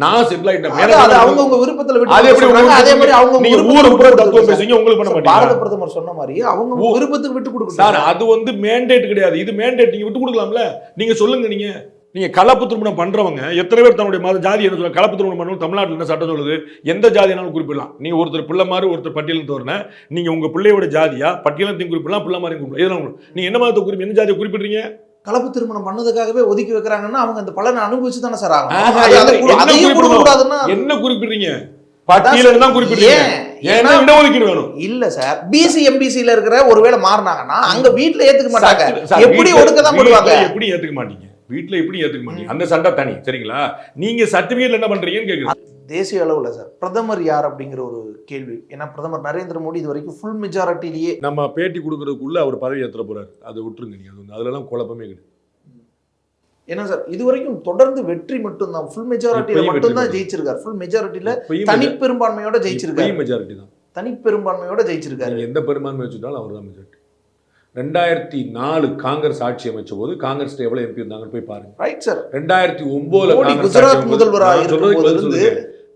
நான் செட்டில் ஆயிட்டேன். அது அவங்கவங்க விருப்பத்துல விட்டு அது எப்படி கொடுக்குறாங்க. அதே மாதிரி அவங்க நீங்க ஊருக்கு போற தத்துவம் பேசுவீங்க, உங்களுக்கு பண்ண பாரத மாட்டீங்க. பிரதமர் சொன்ன மாதிரி அவங்க விருப்பத்துக்கு விட்டு சார் கொடுக்குறாங்க. அது வந்து மேண்டேட் கிடையாது, இது மேண்டேட். நீங்க விட்டு கொடுக்கலாம்ல. நீங்க சொல்லுங்க. நீங்க கலப்பு திருமணம் பண்றவங்க எத்தனை பேர் தன்னுடைய ஜாதி என்ன சொல்ல கலப்பு திருமணம் பண்ணணும் தமிழ்நாட்டில் என்ன சட்டம் சொல்லுது? எந்த ஜாதியானாலும் குறிப்பிடலாம். நீங்க ஒருத்தர் பிள்ளை மாதிரி ஒருத்தர் பட்டியலில் தோறன நீங்க உங்க பிள்ளையோட ஜாதியா பட்டியலத்தையும் குறிப்பிடலாம், பிள்ளை மாதிரி குறிப்பிடலாம். இதெல்லாம் நீங்க என்ன மாதிரி குறிப்பிட எந்த ஜாதியை குறிப்பிடுறீங்க? கலப்பு திருமணம் பண்ணதுக்காகவே ஒதுக்கி வைக்கிறாங்கன்னா அவங்க அந்த பலனை அனுபவிச்சு தானே சார் ஆகணும். என்ன அதையும் கொடுக்க கூடாதுன்னா என்ன குறிப்பிடுறீங்க? பட்டியலில் தான் குறிப்பிடுறீங்க. ஏன்னா இடஒதுக்கீடு வேணும். இல்ல சார், பிசி எம்பிசில இருக்கிற ஒருவேளை மாறினாங்கன்னா அங்க வீட்டுல ஏத்துக்க மாட்டாங்க. எப்படி ஒடுக்க தான் பண்ணுவாங்க? எப்படி ஏத்துக்க மாட்டீங்க? வீட்டுல எப்படி ஏத்துக்க மாட்டீங்க? அந்த சண்டை தனி, சரிங்களா? நீங்க சர்டிபிகேட்ல என்ன பண்றீங்கன்னு கேக்குறேன். தேசிய அளவுல சார் பிரதமர் யார் அப்படிங்கிற ஒரு கேள்வி. ஏன்னா பிரதமர் நரேந்திர மோடி இது வரைக்கும் ஃபுல் மெஜாரிட்டிலேயே நம்ம பேட்டி கொடுக்கறதுக்குள்ள அவர் பதவி ஏற்ற போறாரு. அதை விட்டுருங்க நீங்க. அதுலலாம் குழப்பமே கிடையாது. ஏன்னா சார் இது வரைக்கும் தொடர்ந்து வெற்றி மட்டும்தான், ஃபுல் மெஜாரிட்டியில மட்டும்தான் ஜெயிச்சிருக்காரு. ஃபுல் மெஜாரிட்டியில தனி பெரும்பான்மையோட ஜெயிச்சிருக்காரு. மெஜாரிட்டி தான், தனி பெரும்பான்மையோட ஜெயிச்சிருக்காரு. எந்த பெரும்பான்மை வச்சுட்டாலும் அவர் தான் மெஜாரிட்டி. 2004 காங்கிரஸ் ஆட்சி அமைச்ச போது காங்கிரஸ் எவ்வளவு எம்பி இருந்தாங்கன்னு போய் பாருங்க. Right sir. 2009 குஜராத் முதல்வராக இருக்கும்போது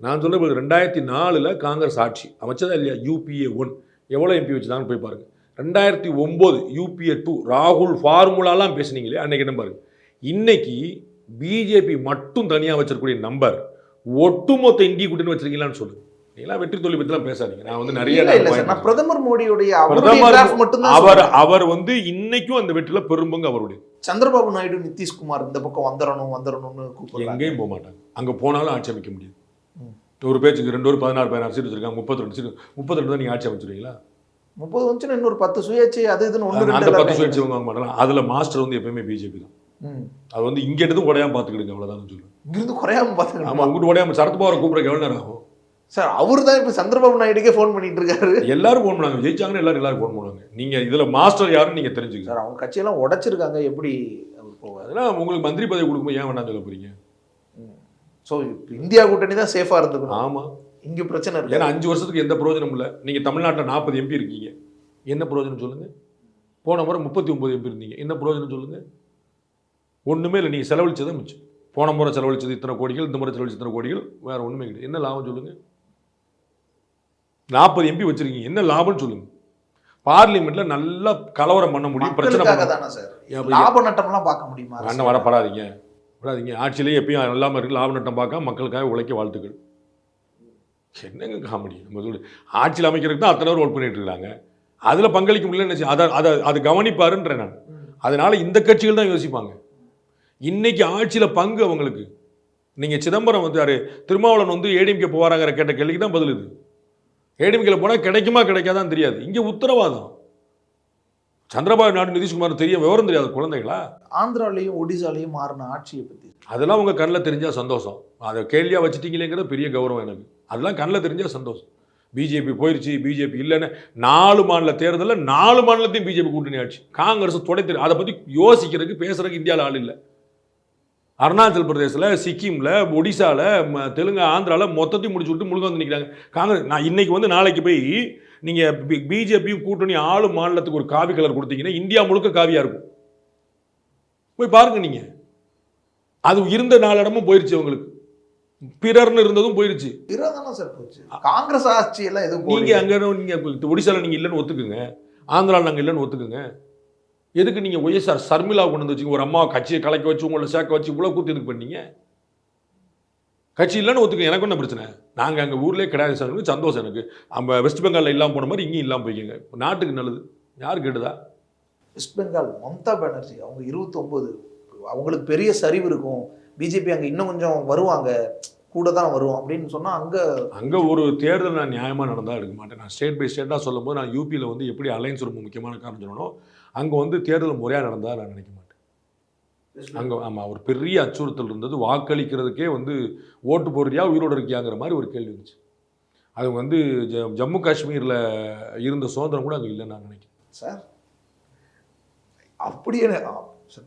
நான் சொல்றது 2004 காங்கிரஸ் ஆட்சி அமைச்சதா இல்லையா? UPA 1 எவ்வளவு எம்பி வச்சுதாங்கன்னு போய் பாருங்க. 2009 UPA 2 ராகுல் ஃபார்முலாலாம் பேசுனீங்களே அன்னைக்கு என்ன பாருங்க. இன்னைக்கு பிஜேபி மட்டும் தனியா வச்சிருக்கக்கூடிய நம்பர் ஒட்டுமொத்த இந்திய கூட்டணி வச்சிருக்கீங்களான்னு சொல்லுங்க. நீங்களாம் வெற்றி தோல்வி பத்திலாம் பேசாதீங்க. நான் வந்து நிறைய பிரதமர் மோடியுடைய அவர் வந்து இன்னைக்கும் அந்த வெற்றில பெரும்பங்கு அவருடைய. சந்திரபாபு நாயுடு நிதிஷ்குமார் இந்த பக்கம் வந்துடணும்னு கூப்பிடுறாங்க. எங்கேயும் போக மாட்டாங்க. அங்க போனாலும் ஆட்சி அமைக்க முடியாது. ஒரு பேச்சுக்கு 2 16 சீட் வச்சிருக்காங்க. 32 சீட் 32 தான் நீங்க ஆட்சி அமைச்சிருவீங்களா? 30 வந்துச்சுன்னா இன்னொரு 10 சுயேட்சை அது இதுன்னு ஒன்று அந்த 10 சுயேட்சை வாங்க மாட்டாங்க. அதுல மாஸ்டர் வந்து எப்பயுமே பிஜேபி தான். அது வந்து இங்க எடுத்து உடையாம பாத்துக்கிடுங்க, அவ்வளவுதான் சொல்லுவேன். இங்கிருந்து குறையாம பாத்துக்கிடுங்க. ஆமா, உங்ககிட்ட உடையாம சரத்பவார் கூப்பிடுறதுக்கு எவ்வளவு நேரம் ஆகும் சார்? அவரு தான் இப்ப சந்திரபாபு நாயுடுக்கே ஃபோன் பண்ணிட்டு இருக்காரு. எல்லாரும் ஃபோன் பண்ணாங்க. ஜெயிச்சாங்கன்னு எல்லாரும் ஃபோன் பண்ணுவாங்க. நீங்க இதுல மாஸ்டர் யாருன்னு நீங்க தெரிஞ்சுங்க சார். அவங்க கட்சியெல்லாம் உடைச்சிருக்காங்க, எப்படி அவர் போவார்? அதெல்லாம் உங்களுக்கு மந்திரி பதவி கொடுக்கும்போது ஏன் வேணாம் சொல்ல போறீங்க? ஸோ இந்தியா கூட்டணி தான் சேஃபா இருந்துக்கணும். ஆமா, இங்க பிரச்சனை இருக்கு. ஏன்னா 5 வருஷத்துக்கு எந்த பிரயோஜனம் இல்லை. நீங்க தமிழ்நாட்டில் 40 எம்பி இருக்கீங்க, என்ன பிரயோஜனம் சொல்லுங்க? போன முறை 39 எம்பி இருந்தீங்க, என்ன பிரயோஜனம் சொல்லுங்க? ஒண்ணுமே இல்லை. நீங்க செலவழிச்சதை மிச்சம். போன முறை செலவழிச்சது இத்தனை கோடிகள், இந்த முறை செலவழிச்சது இத்தனை கோடிகள், வேற ஒண்ணுமே கிடையாது. என்ன லாபம் சொல்லுங்க? 40 எம்பி வச்சிருக்கீங்க, என்ன லாபம்னு சொல்லுங்க? பார்லிமெண்ட்ல நல்லா கலவரம் பண்ண முடியும், பிரச்சனை தானே சார். லாப நட்டம்லாம் பார்க்க முடியுமா? அண்ணன் வரப்படாதீங்க, விடாதீங்க. ஆட்சியிலேயே எப்பயும் இல்லாமல் இருக்கு. லாப நட்டம் பார்க்க மக்களுக்காக உழைக்க வாழ்த்துக்கள். என்னங்க காமெடி? நம்ம சொல்லு, ஆட்சியில் அமைக்கிறதுக்கு தான் அத்தனை பேர் ஒர்க் பண்ணிட்டு இருக்காங்க. அதில் பங்களிக்க முடியலன்னு அதை கவனிப்பாருன்றேன் நான். அதனால இந்த கட்சிகள் தான் யோசிப்பாங்க. இன்னைக்கு ஆட்சியில் பங்கு அவங்களுக்கு. நீங்கள் சிதம்பரம் வந்து யாரு திருமாவளவன் வந்து ஏடிஎம்கே போவாராங்கிற கேட்ட கேள்விக்கு தான் பதில் இது. ஏடிஎம்கேல போனால் கிடைக்குமா கிடைக்காதான் தெரியாது. இங்கே உத்தரவாதம். சந்திரபாபு நாயுடு நிதிஷ்குமார் தெரிய விவரம் தெரியாது குழந்தைகளா? ஆந்திராலையும் ஒடிசாலையும் மாறின ஆட்சியை பற்றி அதெல்லாம் உங்கள் கண்ணில் தெரிஞ்சால் சந்தோஷம். அதை கேள்வியாக வச்சுட்டீங்களேங்கிற பெரிய கௌரவம் எனக்கு. அதெல்லாம் கண்ணில் தெரிஞ்சால் சந்தோஷம். பிஜேபி போயிடுச்சு, பிஜேபி இல்லைன்னு 4 மாநில தேர்தலில் 4 மாநிலத்தையும் பிஜேபி கூட்டணி ஆட்சி. காங்கிரஸ் தொடைத்து அதை பற்றி யோசிக்கிறதுக்கு பேசுறதுக்கு இந்தியாவில் ஆள் இல்லை. அருணாச்சல் பிரதேசில், சிக்கிமில், ஒடிசாவில், தெலுங்கு, ஆந்திராவில் மொத்தத்தையும் முடிச்சு விட்டு முழுக்க வந்து நிற்கிறாங்க காங்கிரஸ். நான் இன்னைக்கு வந்து நாளைக்கு போய் நீங்கள் பிஜேபியும் கூட்டணி 4 மாநிலத்துக்கு ஒரு காவி கலர் கொடுத்தீங்கன்னா இந்தியா முழுக்க காவியாக இருக்கும். போய் பாருங்க நீங்கள். அது இருந்த 4 இடமும் போயிடுச்சு அவங்களுக்கு. பிறர்னு இருந்ததும் போயிடுச்சு. காங்கிரஸ் ஆட்சி எல்லாம் எதுவும் நீங்க அங்க நீங்க ஒடிசால நீங்க இல்லைன்னு ஒத்துக்குங்க, ஆந்திராவில் நாங்கள் இல்லைன்னு ஒத்துக்குங்க. எதுக்கு நீங்க ஒய்எஸ்ஆர் சர்மிளா கொண்டு வந்து வச்சுங்க, ஒரு அம்மா கட்சியை கலைக்க வச்சு உங்களை சேர்க்க வச்சு இவ்வளோ கூத்து எதுக்கு பண்ணீங்க? கட்சி இல்லைன்னு ஒத்துக்குங்க, எனக்கு என்ன பிரச்சனை? நாங்கள் அங்கே ஊர்லேயே கிடையாது சார், சந்தோஷம் எனக்கு. நம்ம வெஸ்ட் பெங்காலில் இல்லாமல் போன மாதிரி இங்கேயும் இல்லாமல் போய்க்கிங்க. நாட்டுக்கு நல்லது. யார் கேட்டுதா? வெஸ்ட் பெங்கால் மம்தா பானர்ஜி அவங்க 29 அவங்களுக்கு பெரிய சரிவு இருக்கும். பிஜேபி அங்கே இன்னும் கொஞ்சம் வருவாங்க, கூட தான் வரும் அப்படின்னு சொன்னால் அங்கே ஒரு தேர்தல் நான் நியாயமாக நடந்தால் எடுக்க மாட்டேன். நான் ஸ்டேட் பை ஸ்டேட்டாக சொல்லும் போது நான் யூபியில் வந்து எப்படி அலைன்ஸ் ரொம்ப முக்கியமான காரணம் சொல்லணும், அங்கே வந்து தேர்தல் முறையாக நடந்தால் நான் நினைக்க மாட்டேன். அங்கே ஆமாம் ஒரு பெரிய அச்சுறுத்தல் இருந்தது. வாக்களிக்கிறதுக்கே வந்து ஓட்டு போடுறியா உயிரோடு இருக்கியாங்கிற மாதிரி ஒரு கேள்வி இருந்துச்சு. அது வந்து ஜம்மு காஷ்மீரில் இருந்த சுதந்திரம் கூட அங்கே இல்லைன்னு நான் நினைக்கிறேன் சார். அப்படியே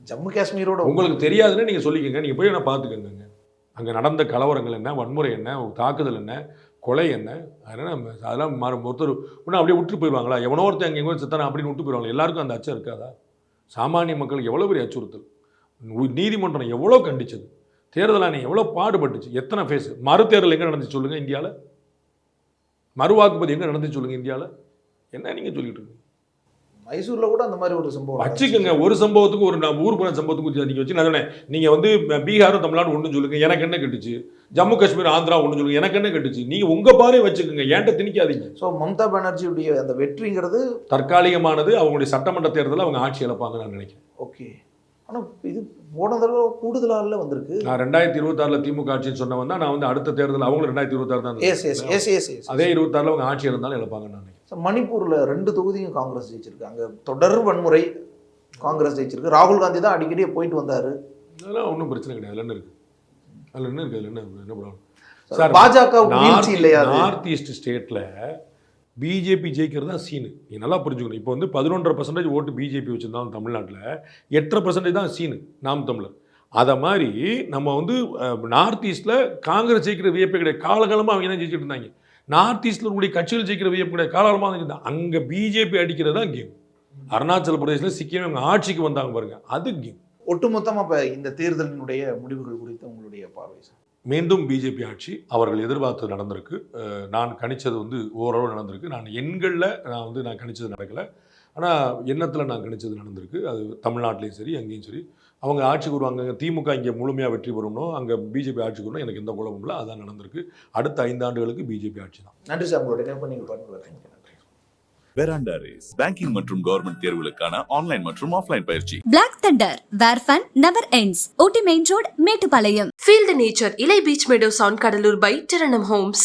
ஜம்மு காஷ்மீரோட உங்களுக்கு தெரியாதுன்னு நீங்கள் சொல்லிக்கோங்க. நீங்கள் போய் நான் பார்த்துக்கோங்க. அங்கே நடந்த கலவரங்கள் என்ன, வன்முறை என்ன, தாக்குதல் என்ன, கொலை என்ன, அதெல்லாம் ஒருத்தர் இன்னும் அப்படியே விட்டு போயிடுவாங்களா? எவனோ ஒருத்தர் அங்கே எங்கேயோ சித்தனா அப்படின்னு விட்டு போயிடுவாங்க. எல்லாருக்கும் அந்த அச்சம் இருக்காதா? சாமானிய மக்களுக்கு எவ்வளோ பெரிய அச்சுறுத்தல். நீதிமன்றம் எவ்வளோ கண்டிச்சது. தேர்தல் ஆணையம் எவ்வளோ பாடுபட்டுச்சு, எத்தனை ஃபேஸ். மறு தேர்தல் எங்கே நடந்துச்சு சொல்லுங்கள் இந்தியாவில்? மறு வாக்குப்பதிவு எங்கே நடந்துச்சு சொல்லுங்கள் இந்தியாவில்? என்ன நீங்கள் சொல்லிட்டு இருக்கீங்க? மைசூர்ல கூட அந்த மாதிரி ஒரு சம்பவம் வச்சுக்கோங்க. ஒரு சம்பவத்துக்கு ஒரு ஊர் போன சம்பவத்துக்கு நீங்கள் வச்சு நான் சொன்னேன், நீங்கள் வந்து பீகாரும் தமிழ்நாடு ஒன்று சொல்லுங்க, எனக்கு என்ன கட்டுச்சு? ஜம்மு காஷ்மீர் ஆந்திரா ஒன்று சொல்லுங்க, எனக்கு என்ன கட்டுச்சு? நீங்கள் உங்கள் பாறையை வச்சுக்கோங்க, ஏன்ட்ட திணிக்காதீங்க. ஸோ மம்தா பானர்ஜியுடைய அந்த வெற்றிங்கிறது தற்காலிகமானது. அவங்களுடைய சட்டமன்ற தேர்தலில் அவங்க ஆட்சி இழப்பாங்க நான் நினைக்கிறேன். ஓகே. ஆனால் இது போன தடவை கூடுதலாக வந்திருக்கு. நான் 2026 திமுக ஆட்சின்னு சொன்னவன் தான். நான் வந்து அடுத்த தேர்தல் அவங்களும் 2026 தான். Yes yes yes yes yes அதே 26 அவங்க ஆட்சி இருந்தாலும் இழப்பாங்கன்னு நான் நினைக்கிறேன். மணிப்பூரில் 2 தொகுதியும் காங்கிரஸ் ஜெயிச்சிருக்கு. அங்கே தொடர் வன்முறை காங்கிரஸ் ஜெயிச்சிருக்கு. ராகுல் காந்தி தான் அடிக்கடி போயிட்டு வந்தார். அதெல்லாம் ஒன்றும் பிரச்சனை கிடையாது. அதில் என்ன இருக்குது? அதில் என்ன இருக்குது? அதில் என்ன ப்ராப்ளம்? பாஜக வீழ்ச்சி இல்லையா? நார்த் ஈஸ்ட் ஸ்டேட்டில் பிஜேபி ஜெயிக்கிறது தான் சீனு. நீ நல்லா புரிஞ்சுக்கணும். இப்போ வந்து 11.5% ஓட்டு பிஜேபி வச்சுருந்தாலும் தமிழ்நாட்டில் 8% தான் சீனு நாம் தமிழர். அதை மாதிரி நம்ம வந்து நார்த் ஈஸ்ட்டில் காங்கிரஸ் ஜெயிக்கிற வியப்பே கிடையாது. காலகாலமாக அவங்க என்ன ஜெயிச்சுட்டு இருந்தாங்க. நார்த் ஈஸ்ட்டில் இருக்கக்கூடிய கட்சிகள் ஜெயிக்கிற வியப்பு கிடையாது. காலகாலமாக தான் அங்கே பிஜேபி அடிக்கிறது தான் கேம். அருணாச்சல பிரதேசில் சிக்கிம் அவங்க ஆட்சிக்கு வந்தாங்க பாருங்க, அது கேம். ஒட்டுமொத்தமாக இப்போ இந்த தேர்தலினுடைய முடிவுகள் குறித்து உங்களுடைய பார்வை சார்? மீண்டும் பிஜேபி ஆட்சி அவர்கள் எதிர்பார்த்தது நடந்திருக்கு. நான் கணிச்சது வந்து ஓரளவு நடந்திருக்கு. நான் எண்களில் நான் கணிச்சது நடக்கலை, ஆனால் எண்ணத்தில் நான் கணிச்சது நடந்திருக்கு. அது தமிழ்நாட்டிலையும் சரி அங்கேயும் சரி அவங்க ஆட்சிக்கு வருவாங்க. திமுக இங்கே முழுமையாக வெற்றி பெறணும், அங்கே பிஜேபி ஆட்சிக்கு வரணும், எனக்கு எந்த குழப்பமும் இல்லை. அதான் நடந்திருக்கு. அடுத்த 5 ஆண்டுகளுக்கு பிஜேபி ஆட்சி தான். நன்றி சார், உங்களுடைய நேரம் நீங்கள் பண்ணுங்கள். வெராண்டா ரேஸ் பேங்கிங் மற்றும் கவர்மெண்ட் தேர்வுகளுக்கான ஆன்லைன் மற்றும் ஆஃப்லைன் பயிற்சி. Black Thunder, where fun never ends. OT Main Road, Metupalayam. Feel the nature. Ilai Beach Meadows on Kadalur by Taranam Homes.